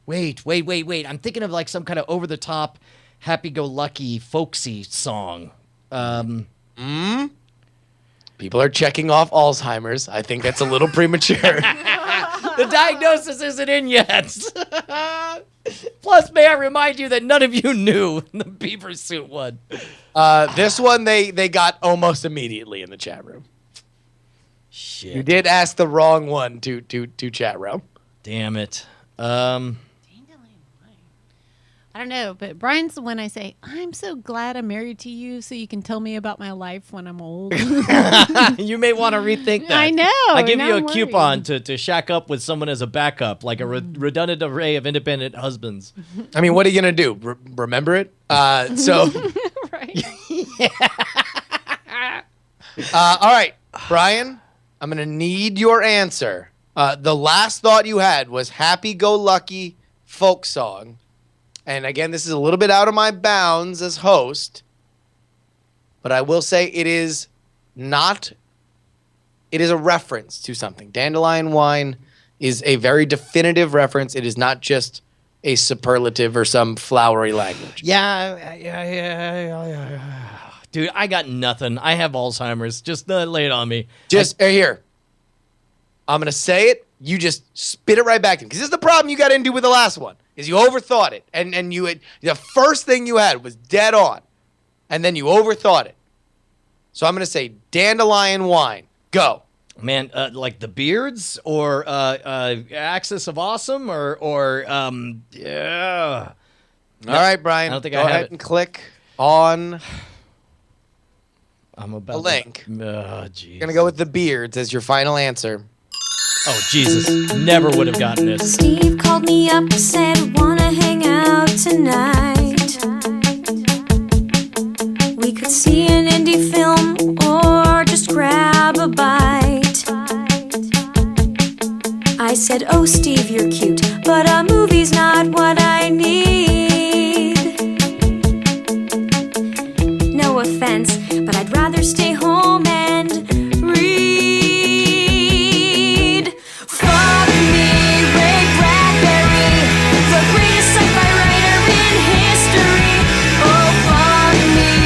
Wait. I'm thinking of like some kind of over-the-top, happy-go-lucky, folksy song. People are checking off Alzheimer's. I think that's a little premature. The diagnosis isn't in yet. Plus, may I remind you that none of you knew the beaver suit one. This one they got almost immediately in the chat room. Shit. You did ask the wrong one to chat room. Damn it. I don't know, but Brian's the one I say, I'm so glad I'm married to you so you can tell me about my life when I'm old. You may want to rethink that. I know. I'll give you a I'm coupon to shack up with someone as a backup, like a redundant array of independent husbands. I mean, what are you going to do? Remember it? Right. All right, Brian, I'm going to need your answer. The last thought you had was happy-go-lucky folk song. And again, this is a little bit out of my bounds as host, but I will say it is not. It is a reference to something. Dandelion wine is a very definitive reference. It is not just a superlative or some flowery language. Yeah. Dude, I got nothing. I have Alzheimer's. Just lay it on me. Here. I'm going to say it. You just spit it right back to me. Because this is the problem you got into with the last one, is you overthought it. And the first thing you had was dead on. And then you overthought it. So I'm going to say dandelion wine. Go. Man, like the Beards or Axis of Awesome or yeah. All right, Brian. I don't think go I have ahead it. and click on I'm about the link. Oh, geez. You're going to go with the Beards as your final answer. Oh, Jesus. Never would have gotten this. Steve called me up, said, wanna hang out tonight. We could see an indie film or just grab a bite. I said, oh, Steve, you're cute, but a movie's not what I need. No offense, but I'd rather stay home and read. Fuck me, Ray Bradbury, the greatest sci-fi writer in history. Oh, fuck me,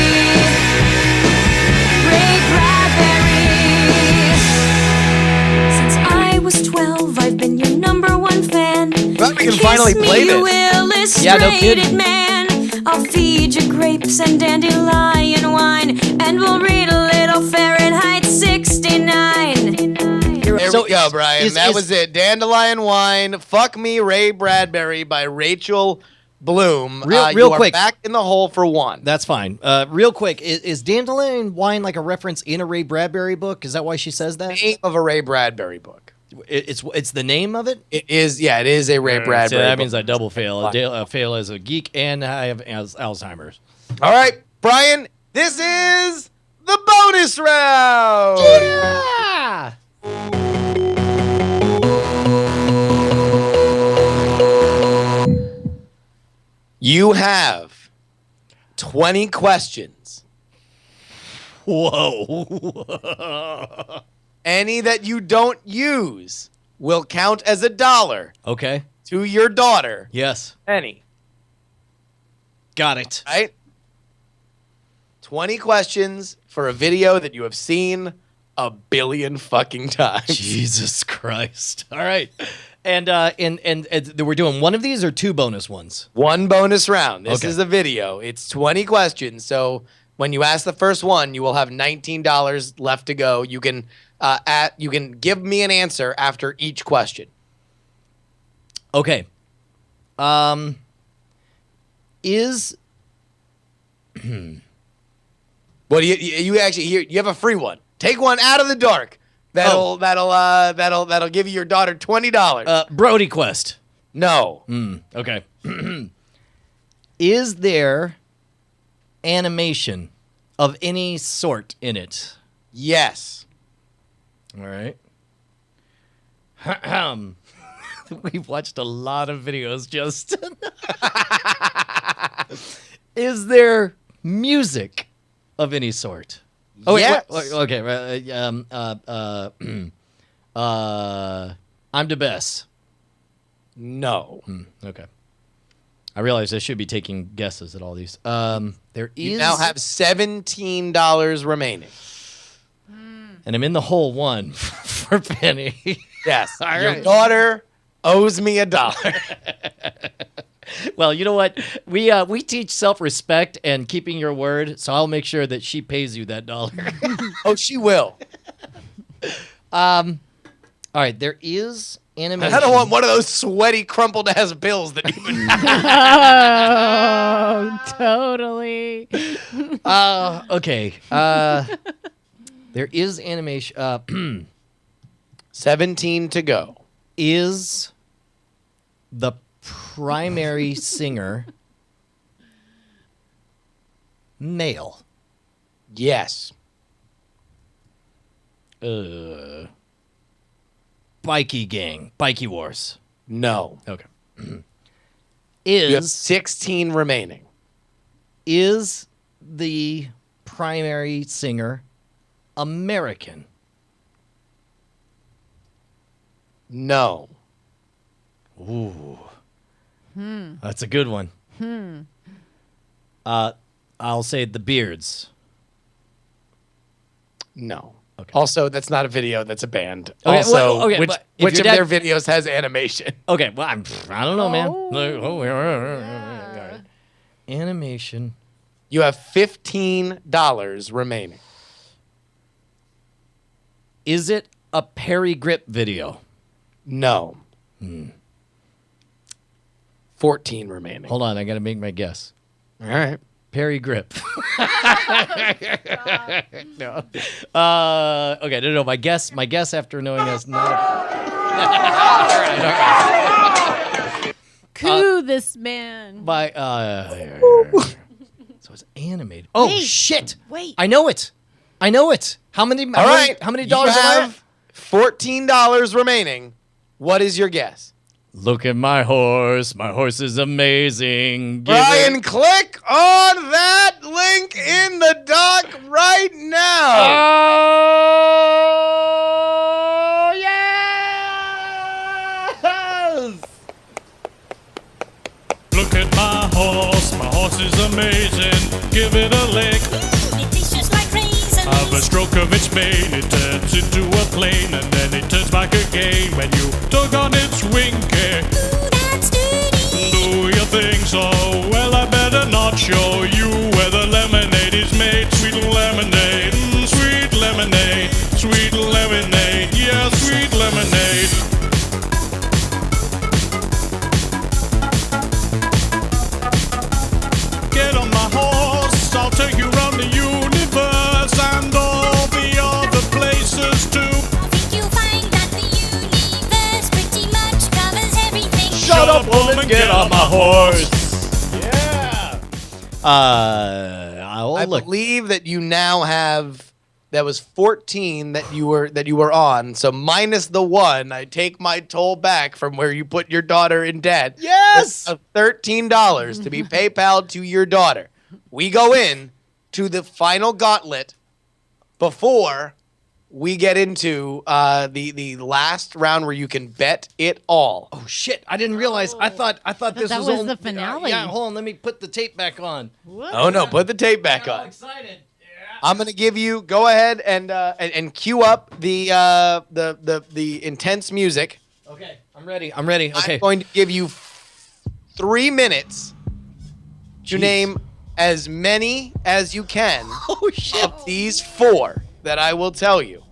Ray Bradbury. Since I was 12, I've been your #1 fan. Glad we can finally play this. Yeah, no kidding. Man. I'll feed you grapes and dandelion wine, and we'll read a little Fahrenheit 69. There we go, Brian. That was it. Dandelion wine. Fuck me, Ray Bradbury by Rachel Bloom. Real you are quick. back in the hole for one. That's fine. Real quick, is dandelion wine like a reference in a Ray Bradbury book? Is that why she says that? Name of a Ray Bradbury book. It's the name of it? It is, yeah, it is a Ray Bradbury So that book. means I double fail. I fail as a geek, and I have Alzheimer's. All right, Brian, this is the bonus round. Yeah! You have 20 questions. Whoa. Any that you don't use will count as $1 Okay. to your daughter. Yes. Any. Got it. Right? 20 questions for a video that you have seen a billion fucking times. Jesus Christ. All right. And we're doing one of these or 2 bonus ones? One bonus round. This Okay. is a video. It's 20 questions. So when you ask the first one, you will have $19 left to go. You can you can give me an answer after each question. Okay. Is What do you actually here? You have a free one. Take one out of the dark. That'll give you your daughter $20. Brody Quest? No. Okay. Is there animation of any sort in it? Yes. All right. We've watched a lot of videos, Justin. Is there music of any sort? Oh, yes. wait, okay. I'm the best. No. Okay. I realize I should be taking guesses at all these. There is. You now have $17 remaining. And I'm in the hole one for Penny. Yes. All Your right. daughter owes me $1. Well, you know what? We teach self-respect and keeping your word, so I'll make sure that she pays you that $1. Oh, she will. All right, there is animation. I don't want one of those sweaty, crumpled ass bills that you've been. Oh, totally. Okay. There is animation. 17 to go. Is the primary singer male? Yes. Bikey Gang. Bikey Wars. No. Okay. You have 16 remaining. Is the primary singer American? No. Ooh. That's a good one. I'll say the Beards. No. Okay. Also, that's not a video. That's a band. Okay, also, well, okay, which but if of your their dad- videos has animation? Okay, well, I don't know, man. All right. Animation. You have $15 remaining. Is it a Perry Grip video? No. 14 remaining. Hold on, I got to make my guess. All right. Perry Grip. No. Okay, no. My guess after knowing us not. All right. Coo this man. My so it's animated. Oh Wait, shit! wait. I know it. How many? All right. How many dollars You am I at? have $14 remaining. What is your guess? Look at my horse. My horse is amazing. Brian, click on that link in the doc right now. Oh, yes! Look at my horse is amazing. Give it a lick. It tastes just like raisins. Of a stroke of its mane, it turns into a plane, and then it turns back again when you tug on its winky. Ooh, that's dirty. Do you think so? Well, I better not show you where the lemonade is made. Sweet lemonade, sweet lemonade, sweet lemonade, yeah, sweet lemonade. Get on my horse, I'll take you around the universe and all the other places too. I think you'll find that the universe pretty much covers everything. Shut up, woman, get on my horse. Yeah. I believe that you now have. That was 14 that you were on. So minus the 1, I take my toll back from where you put your daughter in debt. Yes. Of $13 to be PayPal to your daughter. We go in to the final gauntlet before we get into the last round where you can bet it all. Oh shit! I didn't realize. I thought this that was was on- the finale. yeah, hold on. Let me put the tape back on. Oh no, put the tape back I'm on. excited. I'm gonna give you. Go ahead and cue up the intense music. Okay, I'm ready. I'm ready. Okay. I'm going to give you 3 minutes to name as many as you can of these 4 that I will tell you.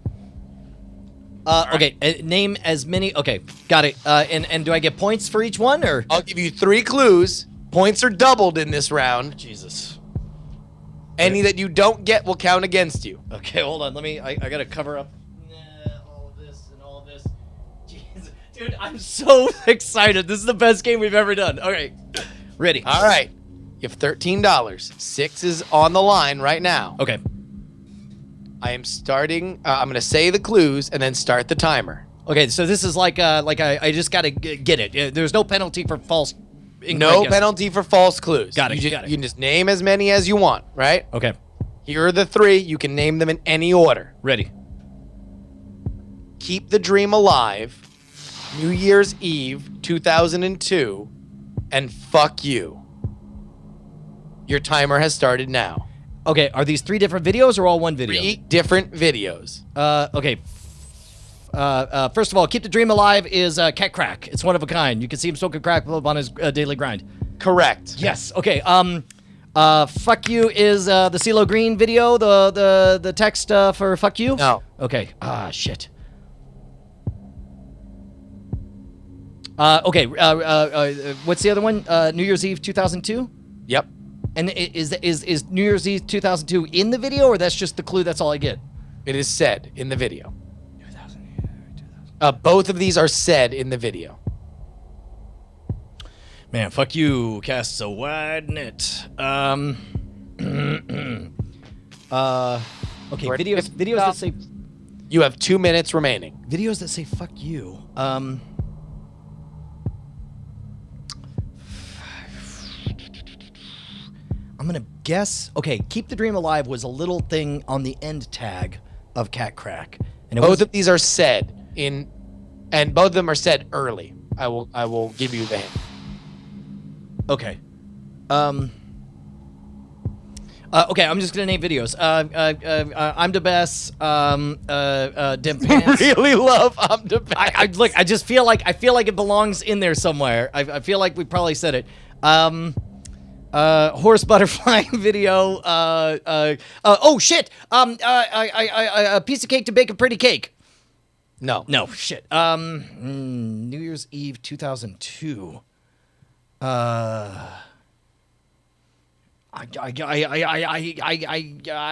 Okay. Name as many. Okay, got it. And do I get points for each one, or? I'll give you 3 clues. Points are doubled in this round. Jesus. Any that you don't get will count against you. Okay, hold on. Let me. I gotta cover up all of this and all of this. Jeez, dude, I'm so excited. This is the best game we've ever done. Okay, ready. All right. You have $13. 6 is on the line right now. Okay. I am starting. I'm going to say the clues and then start the timer. Okay, so this is like I just gotta get it. There's no penalty for false. No penalty for false clues. Got it. You Got it. can just name as many as you want, right? Okay. Here are the 3. You can name them in any order. Ready. Keep the Dream Alive, New Year's Eve 2002, and Fuck You. Your timer has started now. Okay, are these 3 different videos or all one video? 3 different videos. Okay. First of all, Keep the Dream Alive is Cat Crack. It's one of a kind. You can see him smoking crack on his daily grind. Correct. Yes. Okay. Fuck You is the CeeLo Green video. The text for Fuck You. No. Okay. Shit. Okay. What's the other one? New Year's Eve 2002. Yep. And is New Year's Eve 2002 in the video, or that's just the clue? That's all I get. It is said in the video. Both of these are said in the video. Man, Fuck You casts a wide net. Okay, videos that say. You have 2 minutes remaining. Videos that say "fuck you." I'm gonna guess. Okay, Keep the Dream Alive was a little thing on the end tag of Cat Crack, and Both of these are said in, and both of them are said early. I will give you the hint. Okay. Okay, I'm just gonna name videos. I'm the best. Dim Pants. Really love I'm the best. I look. I just feel like it belongs in there somewhere. I feel like we probably said it. Horse butterfly video. Oh shit. A piece of cake to bake a pretty cake. No. No shit. New Year's Eve 2002. I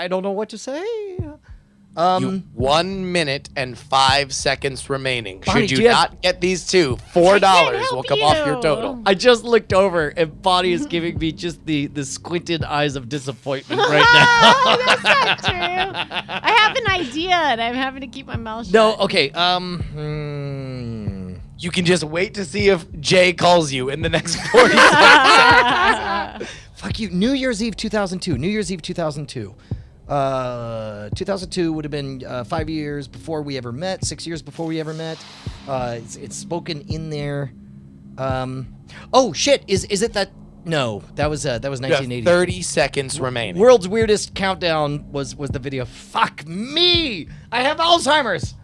don't know what to say. You 1 minute and 5 seconds remaining. Bonnie, Should do you you have- not get these 2, $4 will come off your total. I just looked over and Bonnie is giving me just the squinted eyes of disappointment right now. Oh, that's not true. I have an idea and I'm having to keep my mouth shut. No, okay. You can just wait to see if Jay calls you in the next 40 seconds. Fuck you. New Year's Eve 2002. New Year's Eve 2002. 2002 would have been 5 years before we ever met, 6 years before we ever met. It's spoken in there. Oh shit! Is it that? No, that was 1980. 30 seconds remaining. World's Weirdest Countdown was the video. Fuck me! I have Alzheimer's.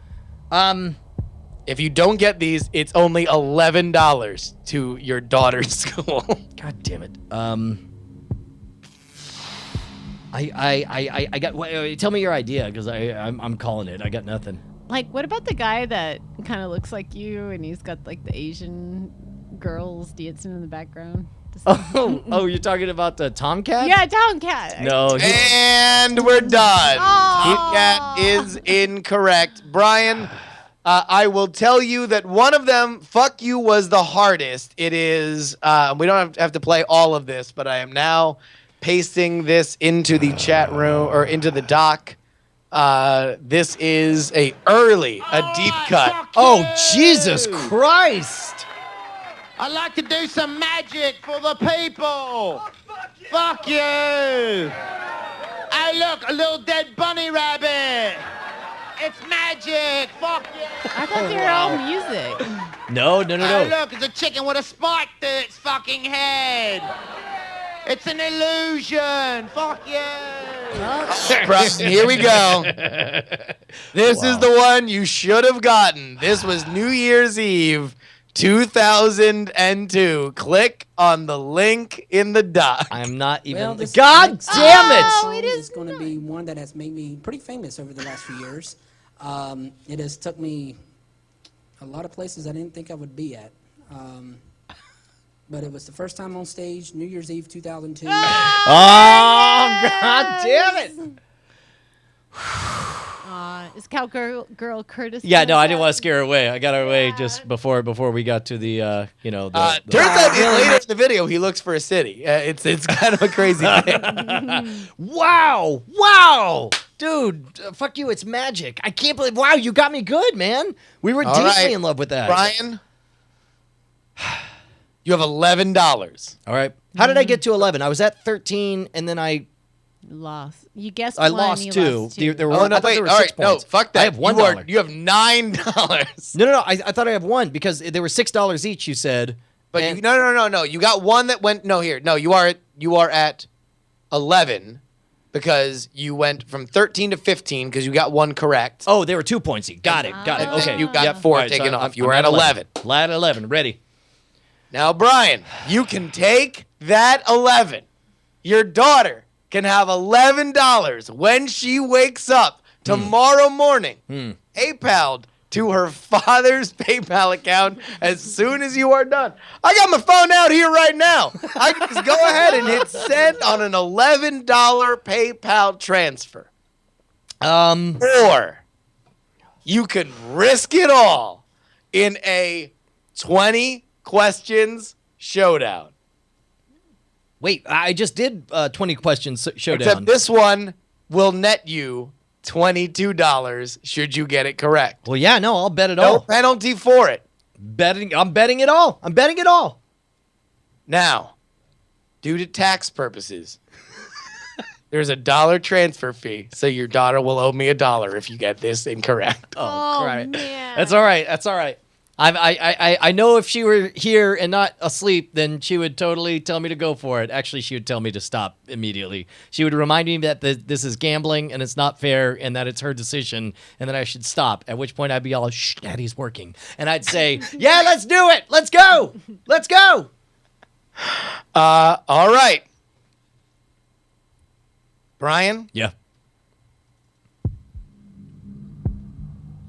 If you don't get these, it's only $11 to your daughter's school. God damn it. I got. Tell me your idea, because I'm calling it. I got nothing. Like, what about the guy that kind of looks like you and he's got like the Asian girls dancing in the background? Oh, you're talking about the Tomcat? Yeah, Tomcat. No. And we're done. Oh. Tomcat is incorrect. Brian, I will tell you that one of them, Fuck You, was the hardest. It is, we don't have to play all of this, but I am now pasting this into the chat room, or into the doc. This is a deep cut. Oh, Jesus Christ. I'd like to do some magic for the people. Fuck you. Hey, look, a little dead bunny rabbit. It's magic. magic. Fuck yeah. I thought they were all music. No. Oh, look, it's a chicken with a spike to its fucking head. It's an illusion. Fuck yeah. Brian, here we go. This is the one you should have gotten. This was New Year's Eve, 2002. Click on the link in the doc. I'm not even. Well, this God next damn it! song is going to be one that has made me pretty famous over the last few years. It has took me a lot of places I didn't think I would be at. But it was the first time on stage, New Year's Eve 2002. Oh, God damn it! Is Cowgirl Curtis? Yeah, no, I didn't want to scare her away. I got her away just before we got to the, turns out later in the video he looks for a city. It's kind of a crazy thing. Wow, dude, fuck you. It's magic. I can't believe. Wow, you got me good, man. We were deeply in love with that, Brian. You have $11. All right. How did I get to 11? I was at 13, and then I lost. You guessed I one. lost You two. lost two. There were, Oh no! I thought Wait. there were All 6 right. No, points. fuck that. I have $1. You have $9. No. I thought I have one because there were $6 each. You said, but no. You got one that went. No, here. No, you are at 11 because you went from 13 to 15 because you got one correct. Oh, there were 2 points. Got it. Okay. You got 4 taken off. You were at 11. At 11. Ready. Now, Brian, you can take that 11. Your daughter can have $11 when she wakes up tomorrow morning. PayPal'd to her father's PayPal account as soon as you are done. I got my phone out here right now. I can just go ahead and hit send on an $11 PayPal transfer. Or you could risk it all in a 20 questions showdown. Wait, I just did 20 questions showdown. Except this one will net you $22 should you get it correct. Well, yeah, no, I'll bet it all. No all. penalty for it. I'm betting it all. I'm betting it all. Now, due to tax purposes, there's a $1 transfer fee, so your daughter will owe me $1 if you get this incorrect. Oh, man. That's all right. That's all right. I know if she were here and not asleep, then she would totally tell me to go for it. Actually, she would tell me to stop immediately. She would remind me that this is gambling and it's not fair and that it's her decision and that I should stop. At which point I'd be all, shh, Daddy's working. And I'd say, yeah, let's do it. Let's go. Let's go. All right. Brian? Yeah.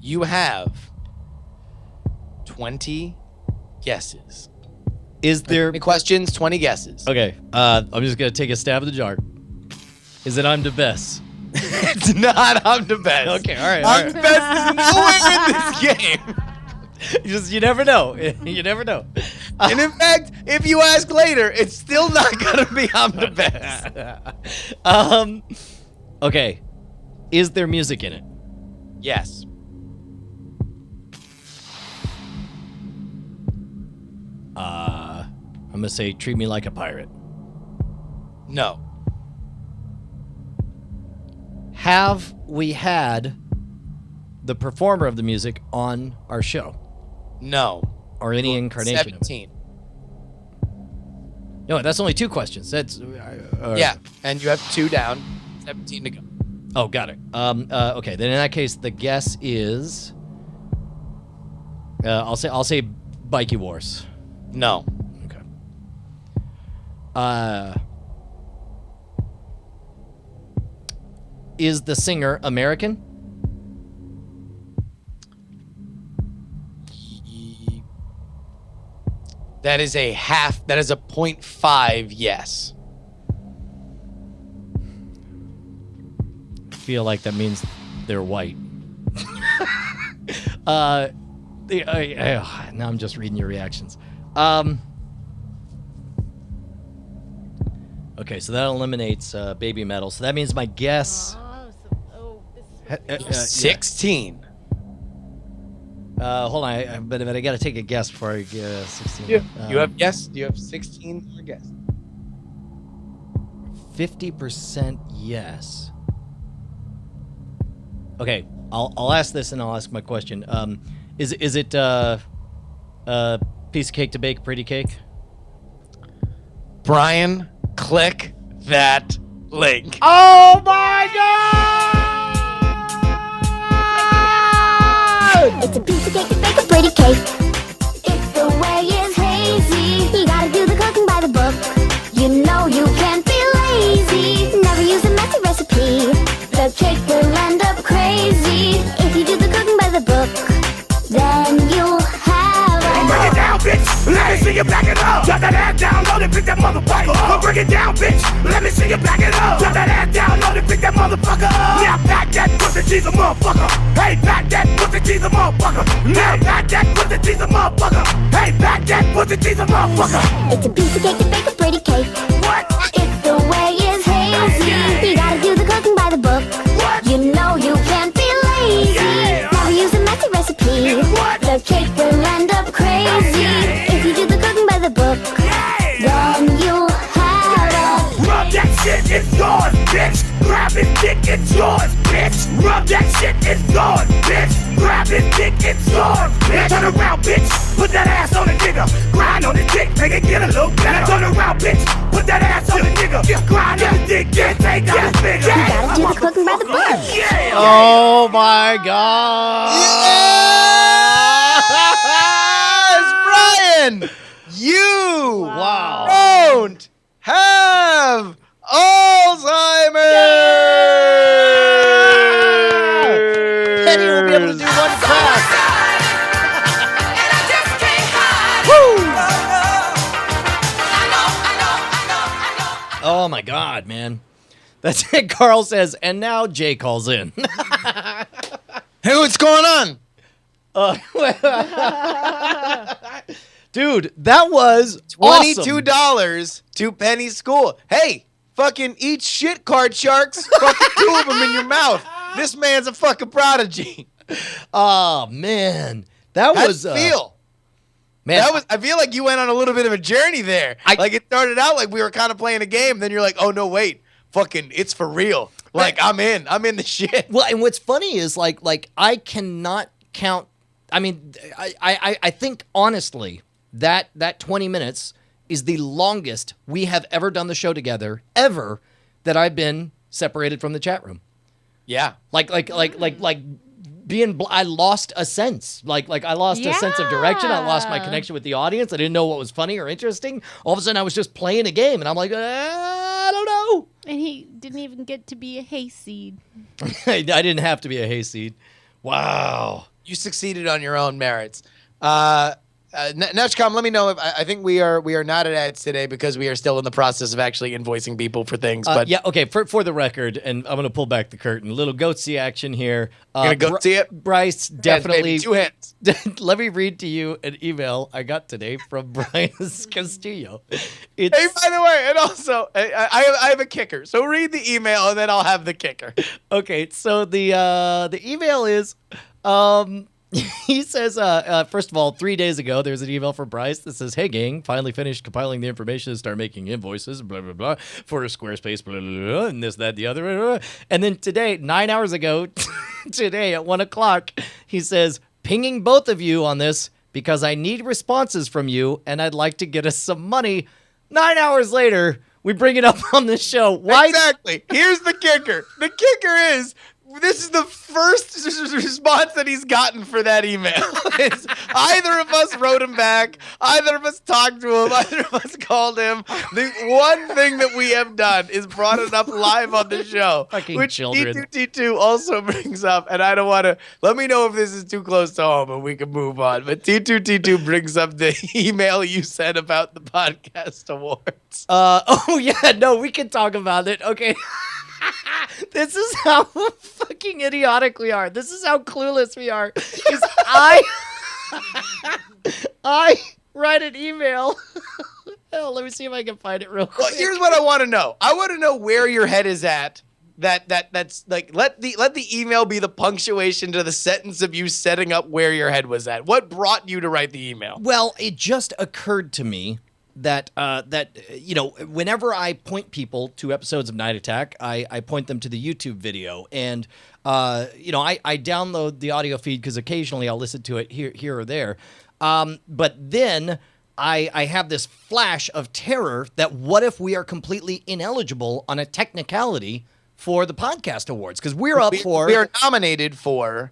You have 20 guesses. Is there 20 questions, 20 guesses? Okay. I'm just going to take a stab at the jar. Is it I'm the best? It's not I'm the best. Okay, all right. I'm the best is nowhere in this game. You never know. You never know. And in fact, if you ask later, it's still not going to be I'm the best. Okay. Is there music in it? Yes. I'm going to say treat me like a pirate. No. Have we had the performer of the music on our show? No. Or any incarnation 17. of it? No, that's only 2 questions. That's yeah, and you have 2 down, 17 to go. Oh, got it. Okay, then in that case, the guess is I'll say Bikey Wars. No. Okay. Is the singer American? That is a half. That is a 0.5 yes. I feel like that means they're white. Now I'm just reading your reactions. Okay, so that eliminates Baby Metal. So that means my guess. 16. Hold on, but I got to take a guess before I get 16. You have yes. You have 16 more guess. 50% yes. Okay, I'll ask this and I'll ask my question. Is it piece of cake to bake, pretty cake? Brian, click that link. Oh my God! It's a piece of cake to bake, a pretty cake. If the way is hazy, you gotta do the cooking by the book. You know you can't be lazy. Never use a messy recipe. The cake will end up crazy. If you do the cooking by the book, then you'll have a... Break it down, bitch. Let me see you back it up. Drop that ass down, load it, pick that motherfucker up. Break it down, bitch. Let me see you back it up. Drop that ass down, load it, pick that motherfucker up. Now back that pussy, she's a motherfucker. Hey, back that pussy, she's a motherfucker. Now back that pussy, she's a motherfucker. Hey, back that pussy, she's a motherfucker. It's a piece of cake to bake, a pretty cake. What? If the way is hazy, you gotta do the cooking by the book. What? You know you can't be lazy. Yeah. Never use a messy recipe. What? The cake will end up crazy. If you do the cooking by the book, then you'll have a... Rub that shit, it's yours, bitch. Grab his dick, it's yours, bitch. Rub that shit, it's yours, bitch. Grab his dick, it's yours, bitch. Turn around, bitch. Put that ass on the nigga. Grind on the dick, make it get a little better. Turn around, bitch. Put that ass on the nigga. Grind on the dick, get take out his finger. You gotta do the cooking by the book. Yeah. Oh my God! Yes, Brian! You don't have Alzheimer's! Penny will be able to do one class. Oh my God, man. That's it. Carl says, and now Jay calls in. Hey, what's going on? Dude, that was $22 awesome. to Penny's school. Hey, fucking eat shit, card sharks. Fucking 2 of them in your mouth. This man's a fucking prodigy. Oh, man. That How'd was... it feel? Man, I feel like you went on a little bit of a journey there. Like it started out like we were kind of playing a game. Then you're like, oh, no, wait. Fucking, it's for real. Like, I'm in the shit. Well, and what's funny is like I cannot count. I mean, I think honestly that 20 minutes is the longest we have ever done the show together ever that I've been separated from the chat room. Yeah. Like being, I lost a sense. Like I lost a sense of direction. I lost my connection with the audience. I didn't know what was funny or interesting. All of a sudden, I was just playing a game, and I'm like, I don't know. And he didn't even get to be a hayseed. I didn't have to be a hayseed. Wow. You succeeded on your own merits. Netchcom, let me know if I think we are not at ads today because we are still in the process of actually invoicing people for things. But yeah, okay. For the record, and I'm gonna pull back the curtain. A little goatsy action here. You're gonna goatsy it, Bryce. Definitely. Hands, 2 hands. Let me read to you an email I got today from Brian Castillo. Hey, by the way, and also I have a kicker. So read the email and then I'll have the kicker. Okay, so the email is he says, first of all, 3 days ago, there's an email from Bryce that says, hey, gang, finally finished compiling the information to start making invoices, blah, blah, blah, for Squarespace, blah, blah, blah, and this, that, the other. Blah, blah. And then today, 9 hours ago, today at 1 o'clock, he says, pinging both of you on this because I need responses from you and I'd like to get us some money. 9 hours later, we bring it up on the show. Why? Exactly. Here's the kicker. The kicker is, this is the first response that he's gotten for that email. It's either of us wrote him back, either of us talked to him, either of us called him. The one thing that we have done is brought it up live on the show, Fucking which children. T2T2 also brings up, and I don't want to, let me know if this is too close to home and we can move on, but T2T2 brings up the email you sent about the podcast awards. Oh yeah, no, we can talk about it. Okay. This is how fucking idiotic we are. This is how clueless we are. Is I write an email. Oh, let me see if I can find it real quick. Well, here's what I want to know. I want to know where your head is at. That's like let the email be the punctuation to the sentence of you setting up where your head was at. What brought you to write the email? Well, it just occurred to me that whenever I point people to episodes of Night Attack, I point them to the YouTube video, and I download the audio feed because occasionally I'll listen to it here or there, but then I have this flash of terror that what if we are completely ineligible on a technicality for the podcast awards, because we are nominated for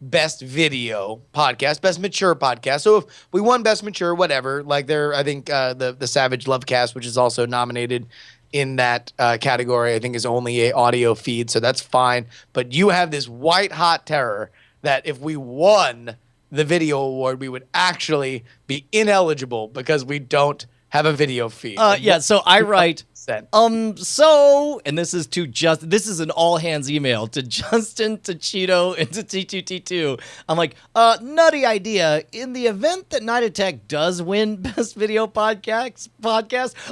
Best Video Podcast, Best Mature Podcast. So if we won Best Mature, whatever, like I think the Savage Lovecast, which is also nominated in that category, I think is only a audio feed, so that's fine. But you have this white hot terror that if we won the video award, we would actually be ineligible because we don't have a video feed. So I write, and this is an all hands email to Justin, to Cheeto, and to T2T2. I'm like, nutty idea. In the event that Night Attack does win Best Video Podcast,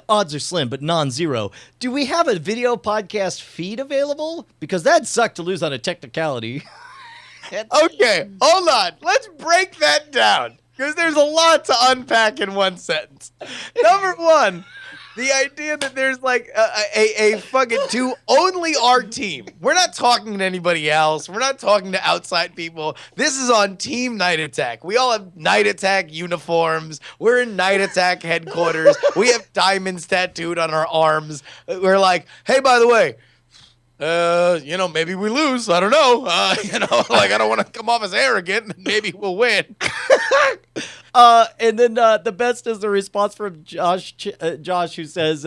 odds are slim, but non-zero. Do we have a video podcast feed available? Because that'd suck to lose on a technicality. Okay, hold on. Let's break that down, because there's a lot to unpack in one sentence. Number one, the idea that there's like a fucking only our team. We're not talking to anybody else. We're not talking to outside people. This is on Team Night Attack. We all have Night Attack uniforms. We're in Night Attack headquarters. We have diamonds tattooed on our arms. We're like, hey, by the way, maybe we lose. I don't know. I don't want to come off as arrogant. Maybe we'll win. And then the best is the response from Josh, who says,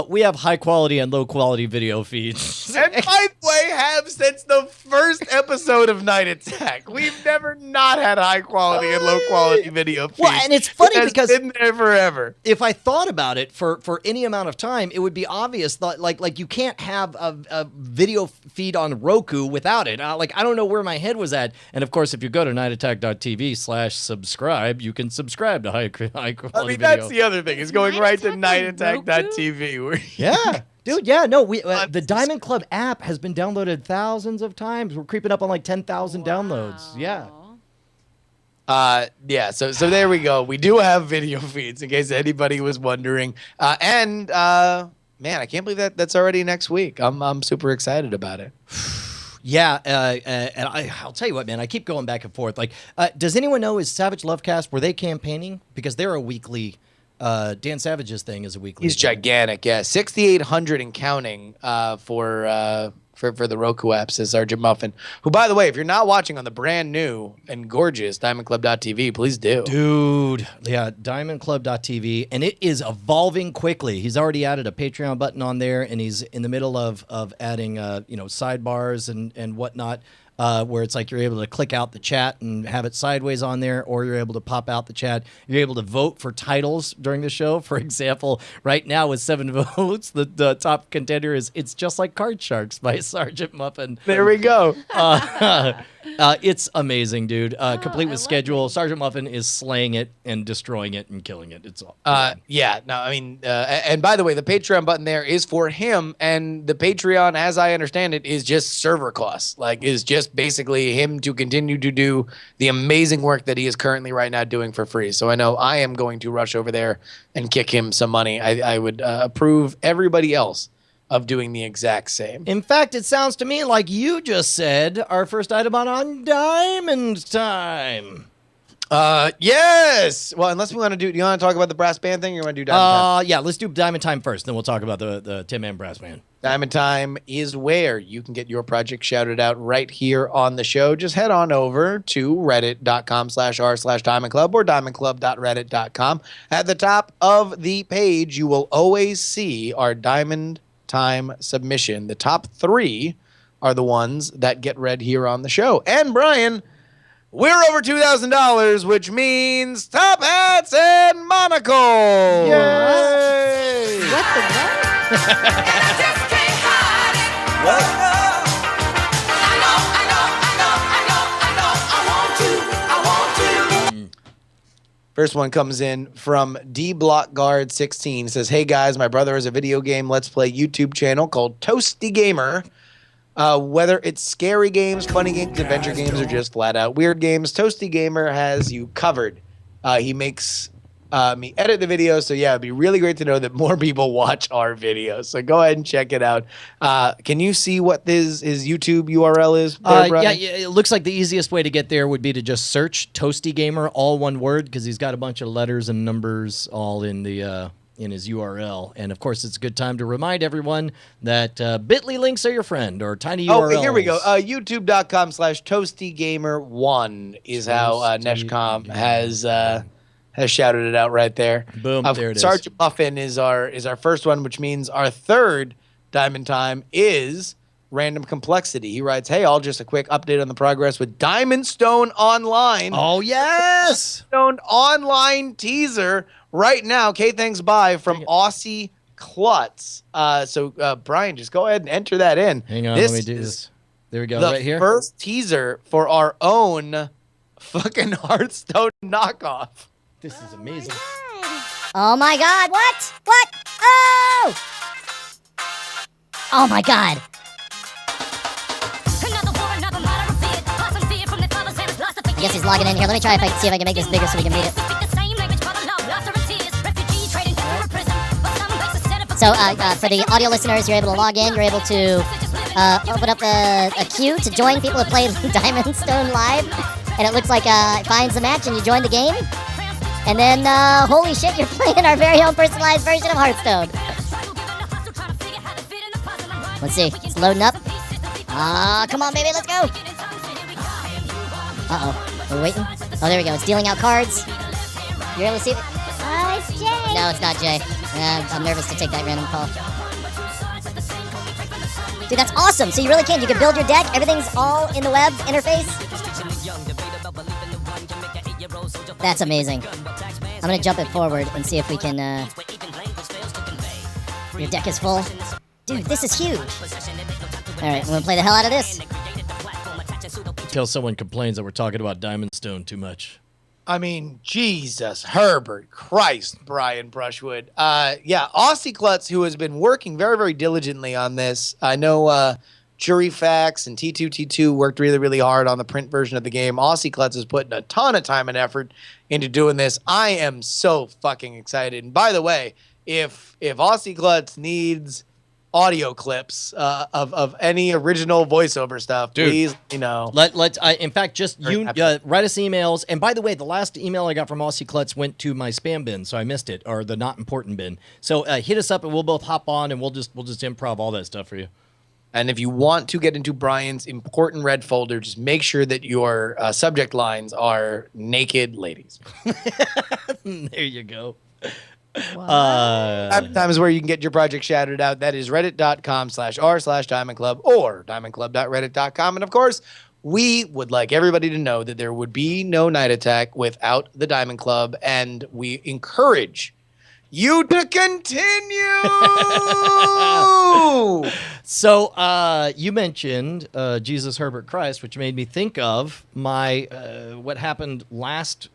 we have high quality and low quality video feeds. And by the way, have since the first episode of Night Attack. We've never not had high quality and low quality video feeds. Well, and it's funny because been there forever. If I thought about it for any amount of time, it would be obvious that like you can't have a video feed on Roku without it. I don't know where my head was at. And of course, if you go to nightattack.tv/subscribe, you can subscribe to high quality video. That's the other thing. Is going right to nightattack.tv. Yeah. Dude, yeah, no, the Diamond Club app has been downloaded thousands of times. We're creeping up on like 10,000 downloads. Yeah. So there we go. We do have video feeds in case anybody was wondering. Man, I can't believe that's already next week. I'm super excited about it. Yeah, and I'll tell you what, man, I keep going back and forth. Like, does anyone know, is Savage Lovecast, were they campaigning? Because they're a weekly... Dan Savage's thing is a weekly. He's gigantic, yeah. 6,800 and counting for the Roku app, says Sergeant Muffin. Who, by the way, if you're not watching on the brand new and gorgeous DiamondClub.tv, please do. Dude, yeah, DiamondClub.tv, and it is evolving quickly. He's already added a Patreon button on there, and he's in the middle of adding sidebars and whatnot. Where it's like you're able to click out the chat and have it sideways on there, or you're able to pop out the chat. You're able to vote for titles during the show. For example, right now with 7 votes, the top contender is "It's Just Like Card Sharks" by Sergeant Muffin. There we go. It's amazing, dude. Complete with schedule. Sergeant Muffin is slaying it and destroying it and killing it. It's all. Yeah. No, I mean, and by the way, the Patreon button there is for him, and the Patreon, as I understand it, is just server costs. Like, is just basically him to continue to do the amazing work that he is currently right now doing for free. So I know I am going to rush over there and kick him some money. I would approve everybody else of doing the exact same. In fact, it sounds to me like you just said our first item on Diamond Time. Yes. Well, unless we want to do, do you want to talk about the brass band thing, or you want to do Diamond Time? Yeah, let's do Diamond Time first, then we'll talk about the Tin Man Brass Band. Diamond Time is where you can get your project shouted out right here on the show. Just head on over to reddit.com/r/diamondclub or diamondclub.reddit.com. At the top of the page, you will always see our Diamond Time submission. The top 3 are the ones that get read here on the show. And Brian, we're over $2,000, which means top hats and monocles. Yay! What the what? First one comes in from DBlockGuard16. It says, hey guys, my brother has a video game Let's Play YouTube channel called Toasty Gamer. Whether it's scary games, funny games, adventure games, or just flat out weird games, Toasty Gamer has you covered. He makes me edit the video. So yeah, it'd be really great to know that more people watch our videos. So go ahead and check it out. Can you see what his YouTube URL is there, Brian? Yeah, it looks like the easiest way to get there would be to just search Toasty Gamer, all one word, because he's got a bunch of letters and numbers all in the in his URL. And of course, it's a good time to remind everyone that Bitly links are your friend, or tiny URLs. Oh, here we go. YouTube.com/ToastyGamer1 is how Neshcom has shouted it out right there. Boom, there it is. Sergeant Muffin is our first one, which means our third Diamond Time is Random Complexity. He writes, "Hey, all, just a quick update on the progress with Diamond Stone Online." Oh, yes! Stone Online teaser right now. Okay, thanks, bye, from Aussie Klutz. Brian, just go ahead and enter that in. Hang on, let me do this. There we go, right here. The first teaser for our own fucking Hearthstone knockoff. This is amazing. Oh my god, what? What? Oh! Oh my god. I guess he's logging in here. Let me try see if I can make this bigger so we can read it. So, for the audio listeners, you're able to log in. You're able to open up a queue to join people who play Diamond Stone live. And it looks like it finds the match and you join the game. And then, holy shit, you're playing our very own personalized version of Hearthstone. Let's see. It's loading up. Come on, baby. Let's go. Uh-oh. We're waiting. Oh, there we go. It's dealing out cards. You're able to see it? Oh, it's Jay. No, it's not Jay. I'm nervous to take that random call. Dude, that's awesome. So you really can. You can build your deck. Everything's all in the web interface. That's amazing. I'm going to jump it forward and see if we can... Your deck is full. Dude, this is huge. All right, I'm going to play the hell out of this. Until someone complains that we're talking about Diamond Stone too much. I mean, Jesus, Herbert, Christ, Brian Brushwood. Aussie Klutz, who has been working very, very diligently on this. I know Jury Facts and T2T2 worked really, really hard on the print version of the game. Aussie Klutz is putting a ton of time and effort into doing this. I am so fucking excited. And by the way, if Aussie Klutz needs audio clips of any original voiceover stuff, dude, please, in fact, just write us emails. And by the way, the last email I got from Aussie Klutz went to my spam bin, so I missed it, or the not important bin. So hit us up and we'll both hop on and we'll just improv all that stuff for you. And if you want to get into Brian's important red folder, just make sure that your subject lines are naked ladies. There you go. Time is where you can get your project shouted out. That is reddit.com/r/Diamond Club or diamondclub.reddit.com. And of course, we would like everybody to know that there would be no Night Attack without the Diamond Club, and we encourage you to continue. So you mentioned Jesus Herbert Christ, which made me think of my what happened last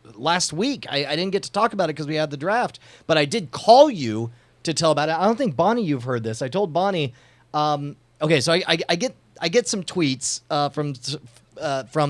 week. I didn't get to talk about it because we had the draft, but I did call you to tell about it. I don't think, Bonnie, you've heard this. I told Bonnie. Okay, so I get some tweets from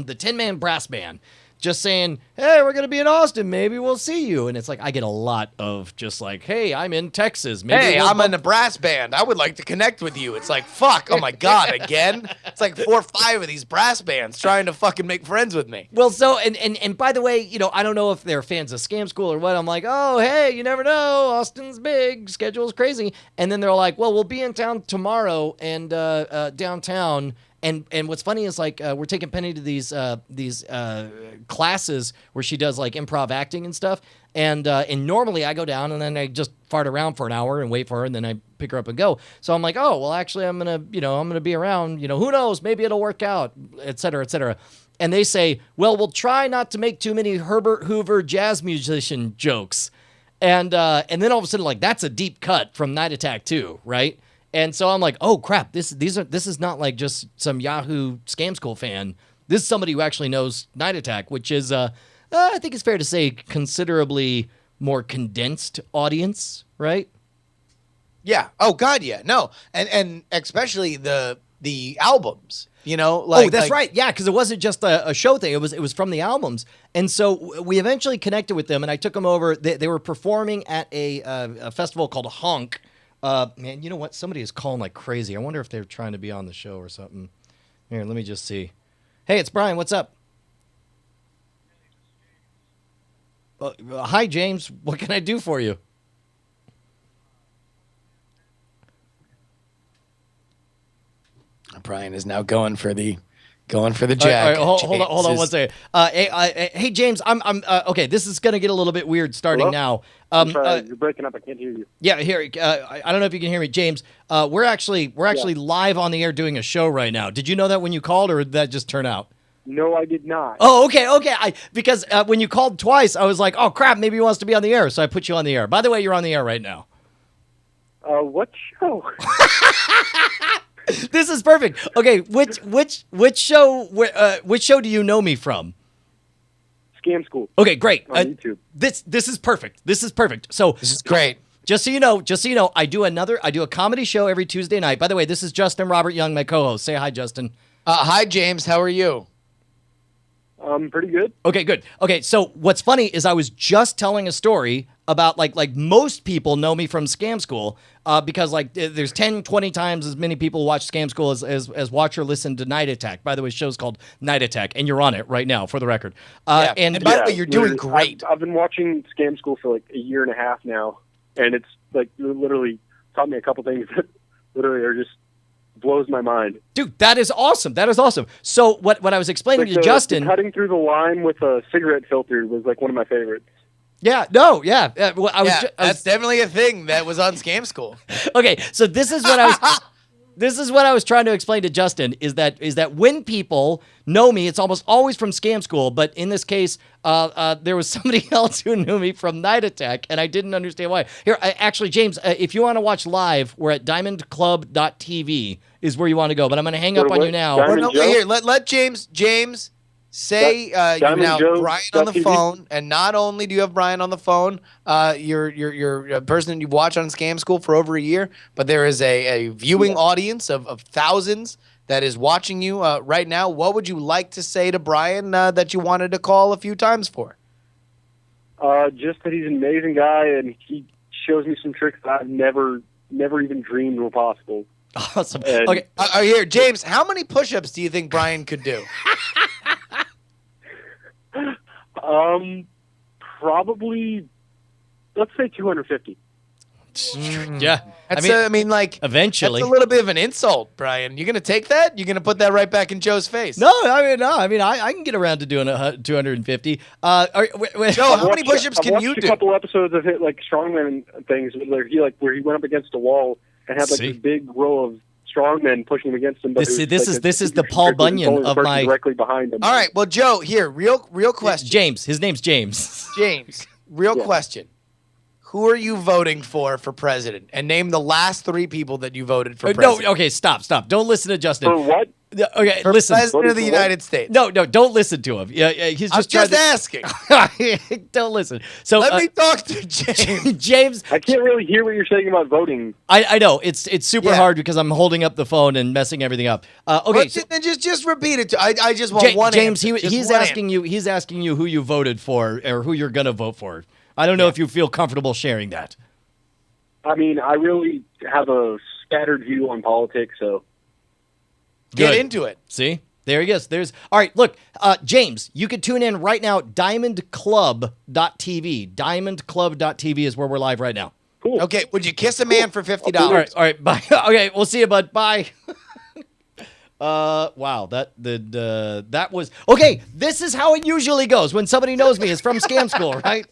the 10-man brass band, just saying, hey, we're going to be in Austin. Maybe we'll see you. And it's like, I get a lot of just like, hey, I'm in Texas. Maybe I'm in a brass band. I would like to connect with you. It's like, fuck. Oh, my God. Again? It's like 4 or 5 of these brass bands trying to fucking make friends with me. Well, so, and by the way, I don't know if they're fans of Scam School or what. I'm like, oh, hey, you never know. Austin's big. Schedule's crazy. And then they're like, well, we'll be in town tomorrow and downtown. And what's funny is like we're taking Penny to these classes where she does like improv acting and stuff. And normally I go down and then I just fart around for an hour and wait for her and then I pick her up and go. So I'm like, oh well, actually I'm gonna be around. Who knows? Maybe it'll work out, et cetera, et cetera. And they say, well, we'll try not to make too many Herbert Hoover jazz musician jokes. And then all of a sudden, like, that's a deep cut from Night Attack 2, right? And so I'm like, oh crap, this is not like just some Yahoo Scam School fan. This is somebody who actually knows Night Attack, which is, I think it's fair to say, considerably more condensed audience, right? Yeah. Oh God, yeah. No, and especially the albums. You know, that's right. Yeah, because it wasn't just a show thing. It was from the albums. And so we eventually connected with them, and I took them over. They were performing at a festival called Honk. Man, you know what? Somebody is calling like crazy. I wonder if they're trying to be on the show or something. Here, let me just see. Hey, it's Brian. What's up? Hi, James. What can I do for you? Brian is now going for the jack. All right, hold on one second. Hey, James, I'm okay. This is gonna get a little bit weird starting now. I'm sorry, you're breaking up. I can't hear you. Yeah, here. I don't know if you can hear me, James. We're actually live on the air doing a show right now. Did you know that when you called, or did that just turn out? No, I did not. Oh, okay. Because when you called twice, I was like, oh crap, maybe he wants to be on the air, so I put you on the air. By the way, you're on the air right now. What show? This is perfect. Okay, which show do you know me from? Scam School. Okay, great. On YouTube. This is perfect. This is perfect. So this is great. Just so you know, I do a comedy show every Tuesday night. By the way, this is Justin Robert Young, my co-host. Say hi, Justin. Hi, James. How are you? Pretty good. Okay, good. Okay, so what's funny is I was just telling a story about like most people know me from Scam School because like there's 10, 20 times as many people watch Scam School as watch or listen to Night Attack. By the way, show's called Night Attack, and you're on it right now for the record. And by the way, you're doing great. I've been watching Scam School for like a year and a half now, and it's like literally taught me a couple things that literally are just blows my mind. Dude, that is awesome. That is awesome. So what I was explaining to Justin... cutting through the lime with a cigarette filter was like one of my favorites. Yeah, no, yeah. Well, that's definitely a thing that was on Scam School. Okay, so this is what I was... This is what I was trying to explain to Justin, is that when people know me, it's almost always from Scam School, but in this case, there was somebody else who knew me from Night Attack, and I didn't understand why. Here, actually, James, if you want to watch live, we're at diamondclub.tv is where you want to go, but I'm going to hang up on you now. Here, let James say you have Brian on the phone, and not only do you have Brian on the phone, you're a person you watch on Scam School for over a year, but there is a viewing audience of thousands that is watching you right now. What would you like to say to Brian that you wanted to call a few times for? Just that he's an amazing guy, and he shows me some tricks that I've never even dreamed were possible. Awesome. And okay. Here, James, how many push-ups do you think Brian could do? Probably, let's say 250. Yeah. I mean, like, eventually. That's a little bit of an insult, Brian. You going to take that? You're going to put that right back in Joe's face? No. I can get around to doing 250. Joe, how many push-ups can you do? I've watched a couple episodes of it, like strongman things, where he went up against a wall and had like this big row of strongmen pushing him against him. This is the Paul Bunyan of my directly behind him. All right, well, Joe, here, real question. James, his name's James. James, real question. Who are you voting for president? And name the last 3 people that you voted for president. No, okay, stop. Don't listen to Justin. For what? Okay, for listen. President of the United States. No, don't listen to him. Yeah, he's just asking. Don't listen. So let me talk to James. James, I can't really hear what you're saying about voting. I know it's super hard because I'm holding up the phone and messing everything up. Okay, then just repeat it. I just want one. James, answer. he's asking you. He's asking you who you voted for or who you're gonna vote for. I don't know if you feel comfortable sharing that. I mean, I really have a scattered view on politics, so get into it. See? There he is. All right, look, James, you can tune in right now, diamondclub.tv. Diamondclub.tv is where we're live right now. Cool. Okay, would you kiss a man for $50? All right, bye. Okay, we'll see you, bud. Bye. Wow, that was okay. This is how it usually goes when somebody knows me is from Scam School, right?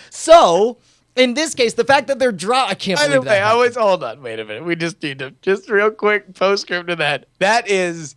So in this case, the fact that they're I can't believe that. Hold on, wait a minute. We just need to real quick postscript to that. That is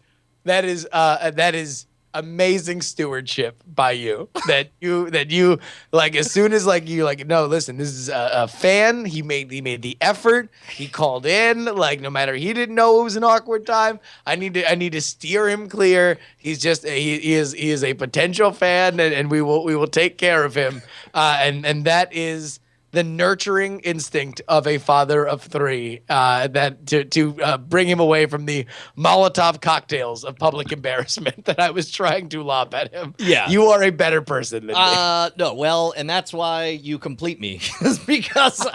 amazing stewardship by you. that you like as soon as like you like no, listen, this is a fan. He made the effort. He called in. Like no matter he didn't know it was an awkward time. I need to steer him clear. He's just he is a potential fan, and we will take care of him. And that is the nurturing instinct of a father of three that to bring him away from the Molotov cocktails of public embarrassment that I was trying to lob at him. Yeah. You are a better person than me. No, well, and that's why you complete me. because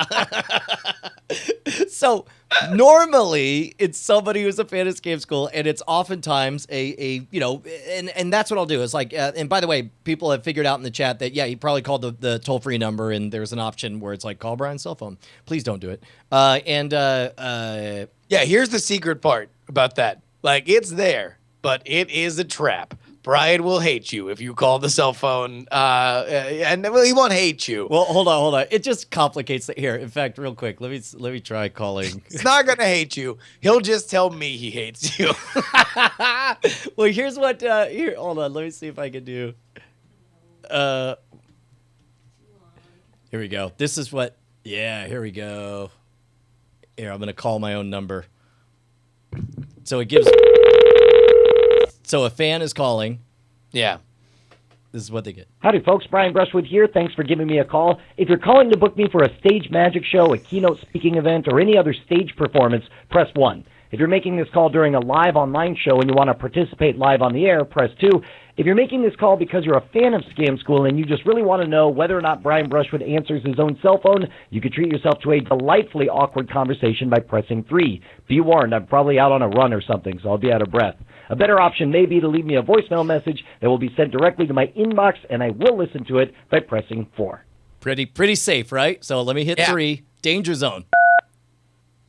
so normally it's somebody who's a fan of Scam School, and it's oftentimes a and that's what I'll do. It's like, and by the way, people have figured out in the chat that, yeah, he probably called the toll-free number, and there's an option where it's like, call Brian's cell phone. Please don't do it. Yeah, here's the secret part about that. Like, it's there, but it is a trap. Brian will hate you if you call the cell phone, and well, he won't hate you. Well, hold on. It just complicates it here. In fact, real quick, let me try calling. He's not gonna hate you. He'll just tell me he hates you. Well, here's what. Here, hold on. Let me see if I can do. Here we go. This is what. Yeah, here we go. Here, I'm gonna call my own number. So it gives. So a fan is calling. Yeah. This is what they get. Howdy, folks. Brian Brushwood here. Thanks for giving me a call. If you're calling to book me for a stage magic show, a keynote speaking event, or any other stage performance, press 1. If you're making this call during a live online show and you want to participate live on the air, press 2. If you're making this call because you're a fan of Scam School and you just really want to know whether or not Brian Brushwood answers his own cell phone, you can treat yourself to a delightfully awkward conversation by pressing 3. Be warned, I'm probably out on a run or something, so I'll be out of breath. A better option may be to leave me a voicemail message that will be sent directly to my inbox, and I will listen to it by pressing 4. Pretty safe, right? So let me hit 3. Danger zone.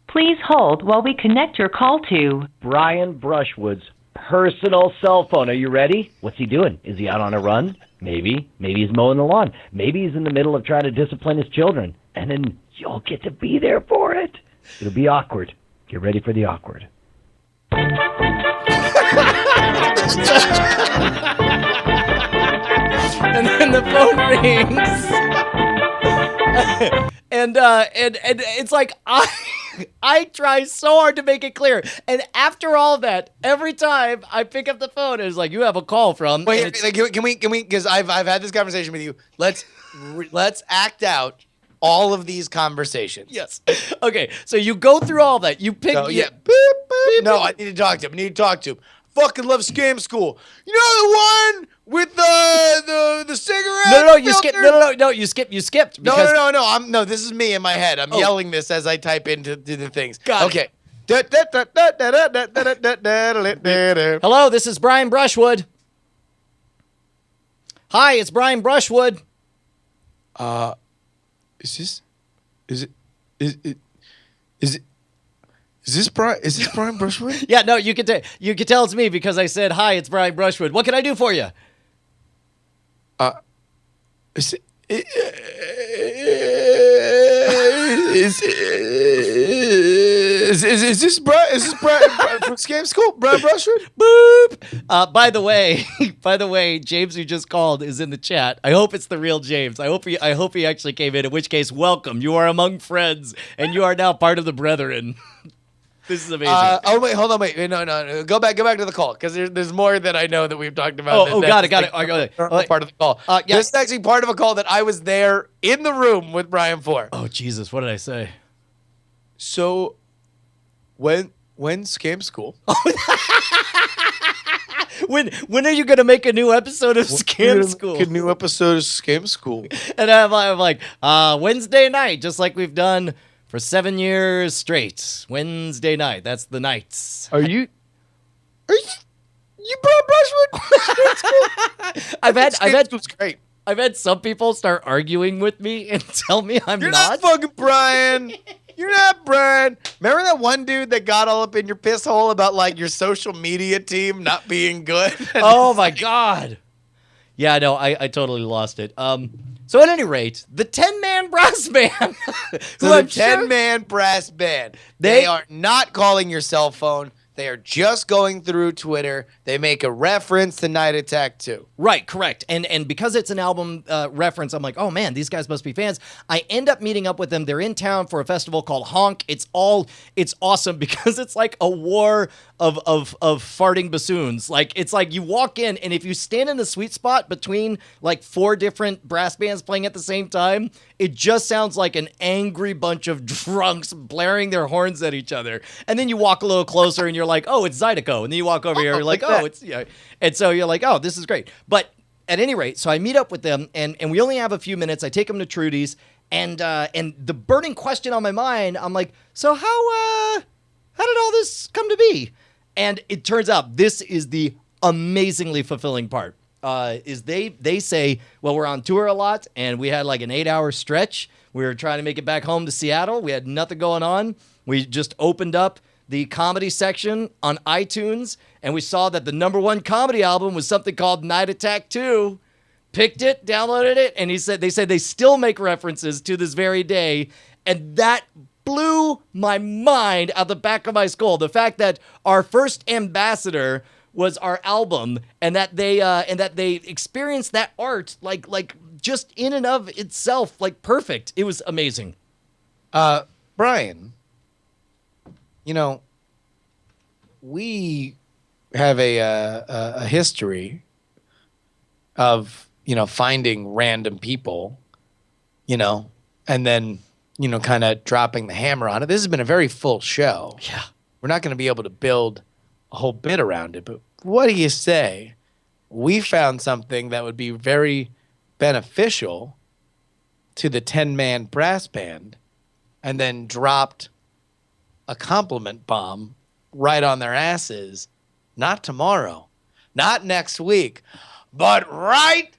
Please hold while we connect your call to Brian Brushwood's personal cell phone. Are you ready? What's he doing? Is he out on a run? Maybe. Maybe he's mowing the lawn. Maybe he's in the middle of trying to discipline his children. And then you'll get to be there for it. It'll be awkward. Get ready for the awkward. And then the phone rings. and it's like I try so hard to make it clear. And after all that, every time I pick up the phone, it's like, you have a call from. Wait, like, can we? Because I've had this conversation with you. Let's act out all of these conversations. Yes. Okay. So you go through all that. You pick. No, yeah. Boop, boop. No, I need to talk to him. Fucking love Scam School. You know the one with the cigarette? No, you skipped. No, you skipped. Because... No, this is me in my head. I'm yelling this as I type into the things. Got okay. Hello, this is Brian Brushwood. Hi, it's Brian Brushwood. Is this Brian Brushwood? Yeah, no, you can tell it's me because I said, hi, it's Brian Brushwood. What can I do for you? Is this Brian from Scam School? Brian Brushwood? Boop. By the way, James, who just called, is in the chat. I hope it's the real James. I hope he actually came in. In which case, welcome. You are among friends, and you are now part of the brethren. This is amazing. Hold on. No. Go back to the call because there's more that I know that we've talked about. Got it. Part of the call. Yeah. This is actually part of a call that I was there in the room with Brian for. Oh Jesus, what did I say? So, when Scam School? When are you gonna make a new episode of Scam School? A new episode of Scam School. And I'm like, Wednesday night, just like we've done for 7 years straight. Wednesday night. That's the nights. Are you Brian Brushwood? I've had some people start arguing with me and tell me You're not fucking Brian. You're not Brian. Remember that one dude that got all up in your piss hole about like your social media team not being good? Oh my God. Yeah, no, I totally lost it. So at any rate, the 10-man brass band. So the 10-man brass band. They are not calling your cell phone. They are just going through Twitter. They make a reference to Night Attack 2. Right, correct. And because it's an album reference, I'm like, oh man, these guys must be fans. I end up meeting up with them. They're in town for a festival called Honk. It's awesome because it's like a war of farting bassoons. Like, it's like you walk in, and if you stand in the sweet spot between like 4 different brass bands playing at the same time, it just sounds like an angry bunch of drunks blaring their horns at each other. And then you walk a little closer and you're like, oh, it's Zydeco. And then you walk over here and you're like, oh, it's, yeah. And so you're like, oh, this is great. But at any rate, so I meet up with them and we only have a few minutes. I take them to Trudy's and the burning question on my mind, I'm like, so how did all this come to be? And it turns out this is the amazingly fulfilling part. Is they say, well, we're on tour a lot and we had like an 8-hour stretch. We were trying to make it back home to Seattle. We had nothing going on. We just opened up the comedy section on iTunes and we saw that the #1 comedy album was something called Night Attack 2. Picked it, downloaded it, and they said they still make references to this very day, and that blew my mind out the back of my skull. The fact that our first ambassador was our album, and that they experienced that art like just in and of itself, like perfect. It was amazing. Brian, you know, we have a history of, you know, finding random people, you know, and then, you know, kind of dropping the hammer on it. This has been a very full show. Yeah. We're not going to be able to build a whole bit around it, but what do you say? We found something that would be very beneficial to the 10-man brass band and then dropped a compliment bomb right on their asses. Not tomorrow, not next week, but right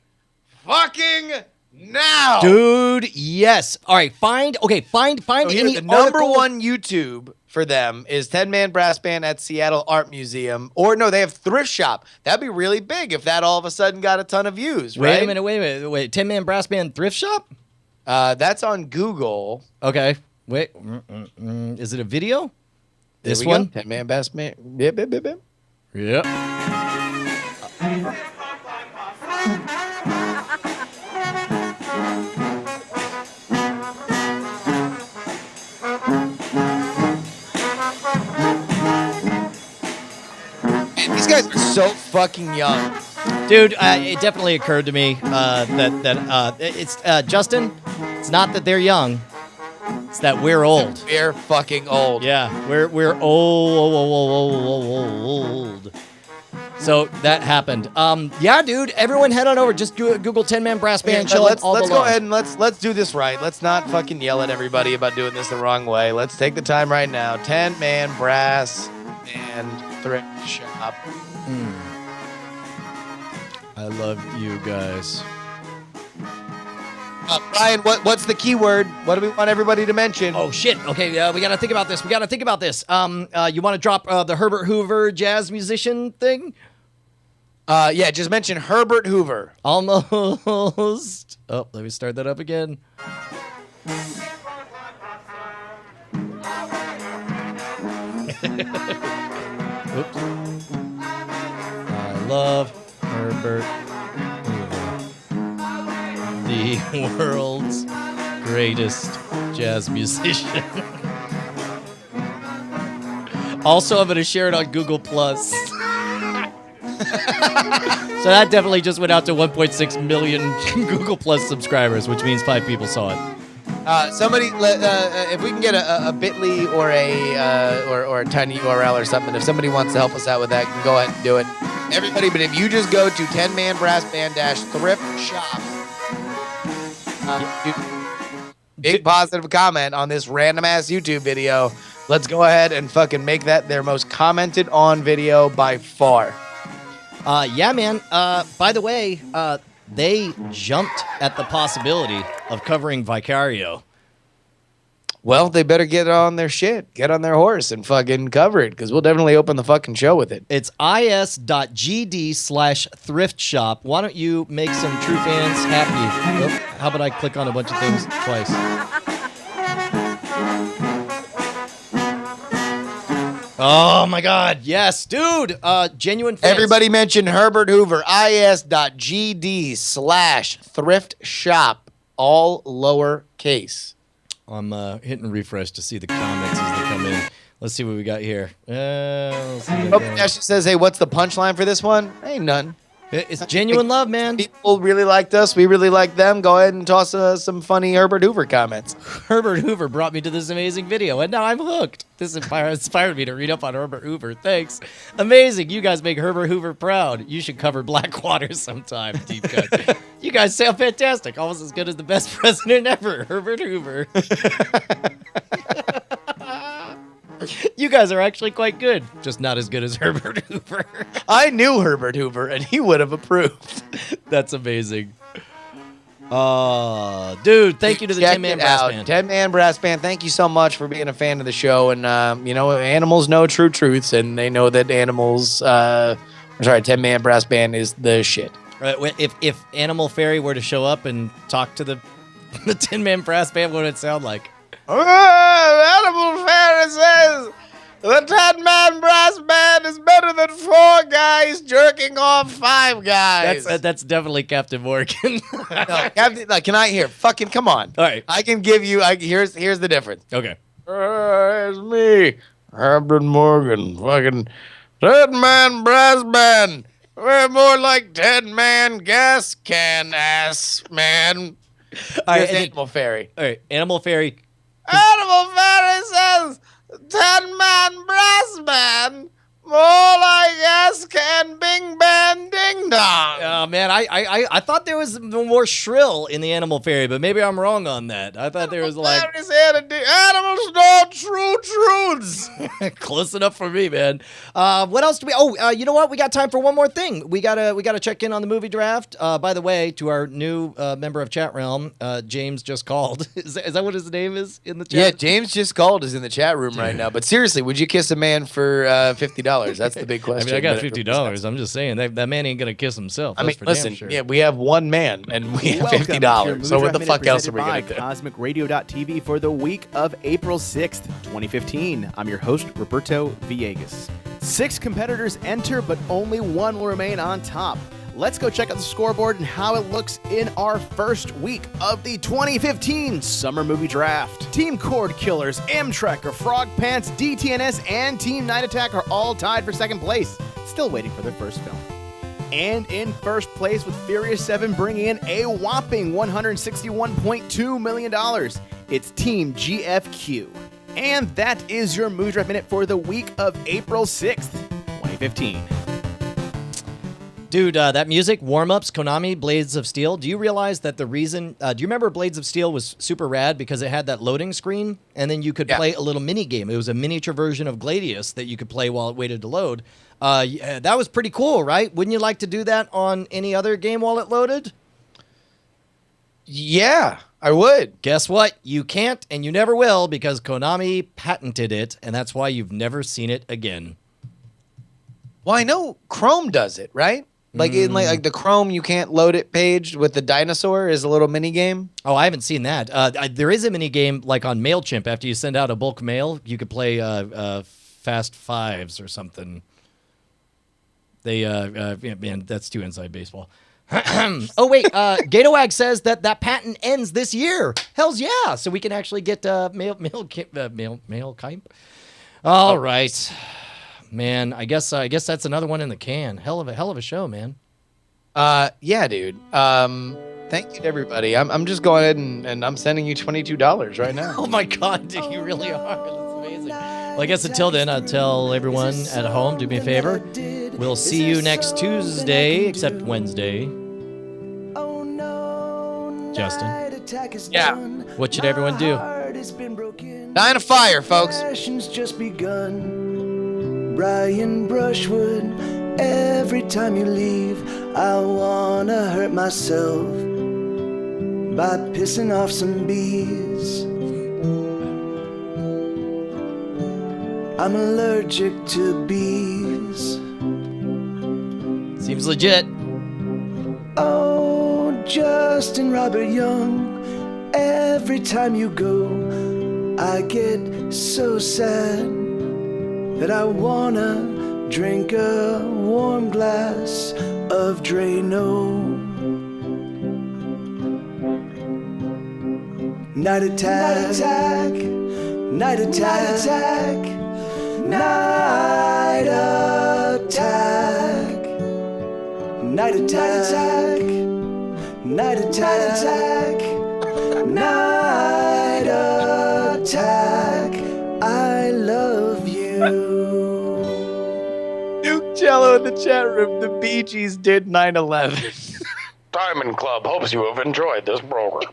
fucking now. Dude, yes. All right, find So any the #1 YouTube for them is 10-man brass band at Seattle Art Museum. Or no, they have Thrift Shop. That'd be really big if that all of a sudden got a ton of views, right? Wait a minute. 10-man brass band Thrift Shop? That's on Google. Okay. Wait. Is it a video? There This we one? go. 10-man brass band. Yep. Yep. These guys are so fucking young. Dude, it definitely occurred to me that it's Justin. It's not that they're young; it's that we're old. We're fucking old. Yeah, we're old. So that happened. Yeah, dude. Everyone, head on over. Just Google 10-man brass band. Okay, show let's all go ahead and let's do this right. Let's not fucking yell at everybody about doing this the wrong way. Let's take the time right now. 10-man brass band thrift shop. I love you guys. Brian, what's the keyword? What do we want everybody to mention? Oh shit. Okay, we gotta think about this. You want to drop the Herbert Hoover jazz musician thing? Yeah, just mention Herbert Hoover. Almost. Oh, let me start that up again. Oops. I love Herbert Hoover, the world's greatest jazz musician. Also, I'm going to share it on Google Plus. So that definitely just went out to 1.6 million Google Plus subscribers, which means 5 people saw it. Somebody, if we can get a Bitly or a tiny URL or something, if somebody wants to help us out with that, can go ahead and do it. Everybody, but if you just go to 10-man brass band thrift shop, big positive comment on this random ass YouTube video. Let's go ahead and fucking make that their most commented on video by far. Yeah, man. By the way, they jumped at the possibility of covering Vicario. Well, they better get on their shit, get on their horse and fucking cover it, because we'll definitely open the fucking show with it. It's is.gd/thrift shop. Why don't you make some true fans happy? Oh, how about I click on a bunch of things twice? Oh my God, yes, dude. Genuine fans. Everybody mention Herbert Hoover, is.gd/thrift shop, all lowercase. I'm hitting refresh to see the comments as they come in. Let's see what we got here. Let's see what Ashley says, hey, what's the punchline for this one? Ain't none. It's genuine love, man. People really liked us. We really liked them. Go ahead and toss some funny Herbert Hoover comments. Herbert Hoover brought me to this amazing video, and now I'm hooked. This inspired me to read up on Herbert Hoover. Thanks. Amazing. You guys make Herbert Hoover proud. You should cover Blackwater sometime, Deep Cut. You guys sound fantastic. Almost as good as the best president ever, Herbert Hoover. You guys are actually quite good, just not as good as Herbert Hoover. I knew Herbert Hoover, and he would have approved. That's amazing. Dude, thank you to the 10-Man Brass Band. 10-Man Brass Band, thank you so much for being a fan of the show. And, animals know true truths, and they know that 10-Man Brass Band is the shit. If Animal Fairy were to show up and talk to the 10-Man Brass Band, what would it sound like? Animal Fairy says the 10-Man Brass Band is better than 4 guys jerking off 5 guys. That's definitely Captain Morgan. No, Captain, can I hear? Fucking come on. All right. I can give you. Here's the difference. Okay. It's me, Captain Morgan. Fucking 10-Man Brass Band. We're more like 10-man gas can ass man. All right, Animal Fairy. All right, Animal Fairy. Animal Fairy says 10-Man Brass Band. More like gas can bing bang ding dong. Oh man, I thought there was more shrill in the Animal Fairy, but maybe I'm wrong on that. I thought there was like animals know true truths. Close enough for me, man. What else do we? Oh, you know what? We got time for one more thing. We gotta check in on the movie draft. By the way, to our new member of Chat Realm, James just called. Is that what his name is in the chat? Yeah, James just called is in the chat room right now. But seriously, would you kiss a man for $50? That's the big question. I mean, I got $50. I'm just saying that man ain't gonna kiss himself. I mean, for listen, damn sure. yeah, we have one man and we have $50. So what the fuck else are we gonna do? CosmicRadio.tv for the week of April 6th, 2015. I'm your host, Roberto Villegas. 6 competitors enter, but only 1 will remain on top. Let's go check out the scoreboard and how it looks in our first week of the 2015 Summer Movie Draft. Team Cord Killers, Amtrekker, Frog Pants, DTNS, and Team Night Attack are all tied for second place, still waiting for their first film. And in first place with Furious 7 bringing in a whopping $161.2 million, it's Team GFQ. And that is your Movie Draft Minute for the week of April 6th, 2015. Dude, that music, warm-ups, Konami, Blades of Steel. Do you realize that the reason... do you remember Blades of Steel was super rad because it had that loading screen, and then you could play a little mini-game. It was a miniature version of Gladius that you could play while it waited to load. Yeah, that was pretty cool, right? Wouldn't you like to do that on any other game while it loaded? Yeah, I would. Guess what? You can't, and you never will, because Konami patented it, and that's why you've never seen it again. Well, I know Chrome does it, right? Like in like the Chrome, you can't load it page with the dinosaur is a little mini game. Oh, I haven't seen that. There is a mini game like on MailChimp. After you send out a bulk mail, you could play Fast Fives or something. They man, that's too inside baseball. Oh wait, Gatowag says that patent ends this year. Hell's yeah! So we can actually get mail Kymp. All right. Man, I guess that's another one in the can. Hell of a show, man. Yeah, dude. Thank you to everybody. I'm just going ahead and I'm sending you $22 right now. Oh my God, dude, you really are. That's amazing. Well, I guess until then, I'll tell everyone at home, do me a favor. We'll see you next Tuesday, except Wednesday. Justin. Yeah. What should everyone do? Dying a fire, folks. Just begun. Brian Brushwood, every time you leave, I wanna hurt myself by pissing off some bees. I'm allergic to bees. Seems legit. Oh, Justin Robert Young, every time you go, I get so sad. that I wanna drink a warm glass of Drano. Night attack, night attack, night attack, night attack, night attack, night attack. I love you. Duke Jello in the chat room. The Bee Gees did 9/11. Diamond Club hopes you have enjoyed this program.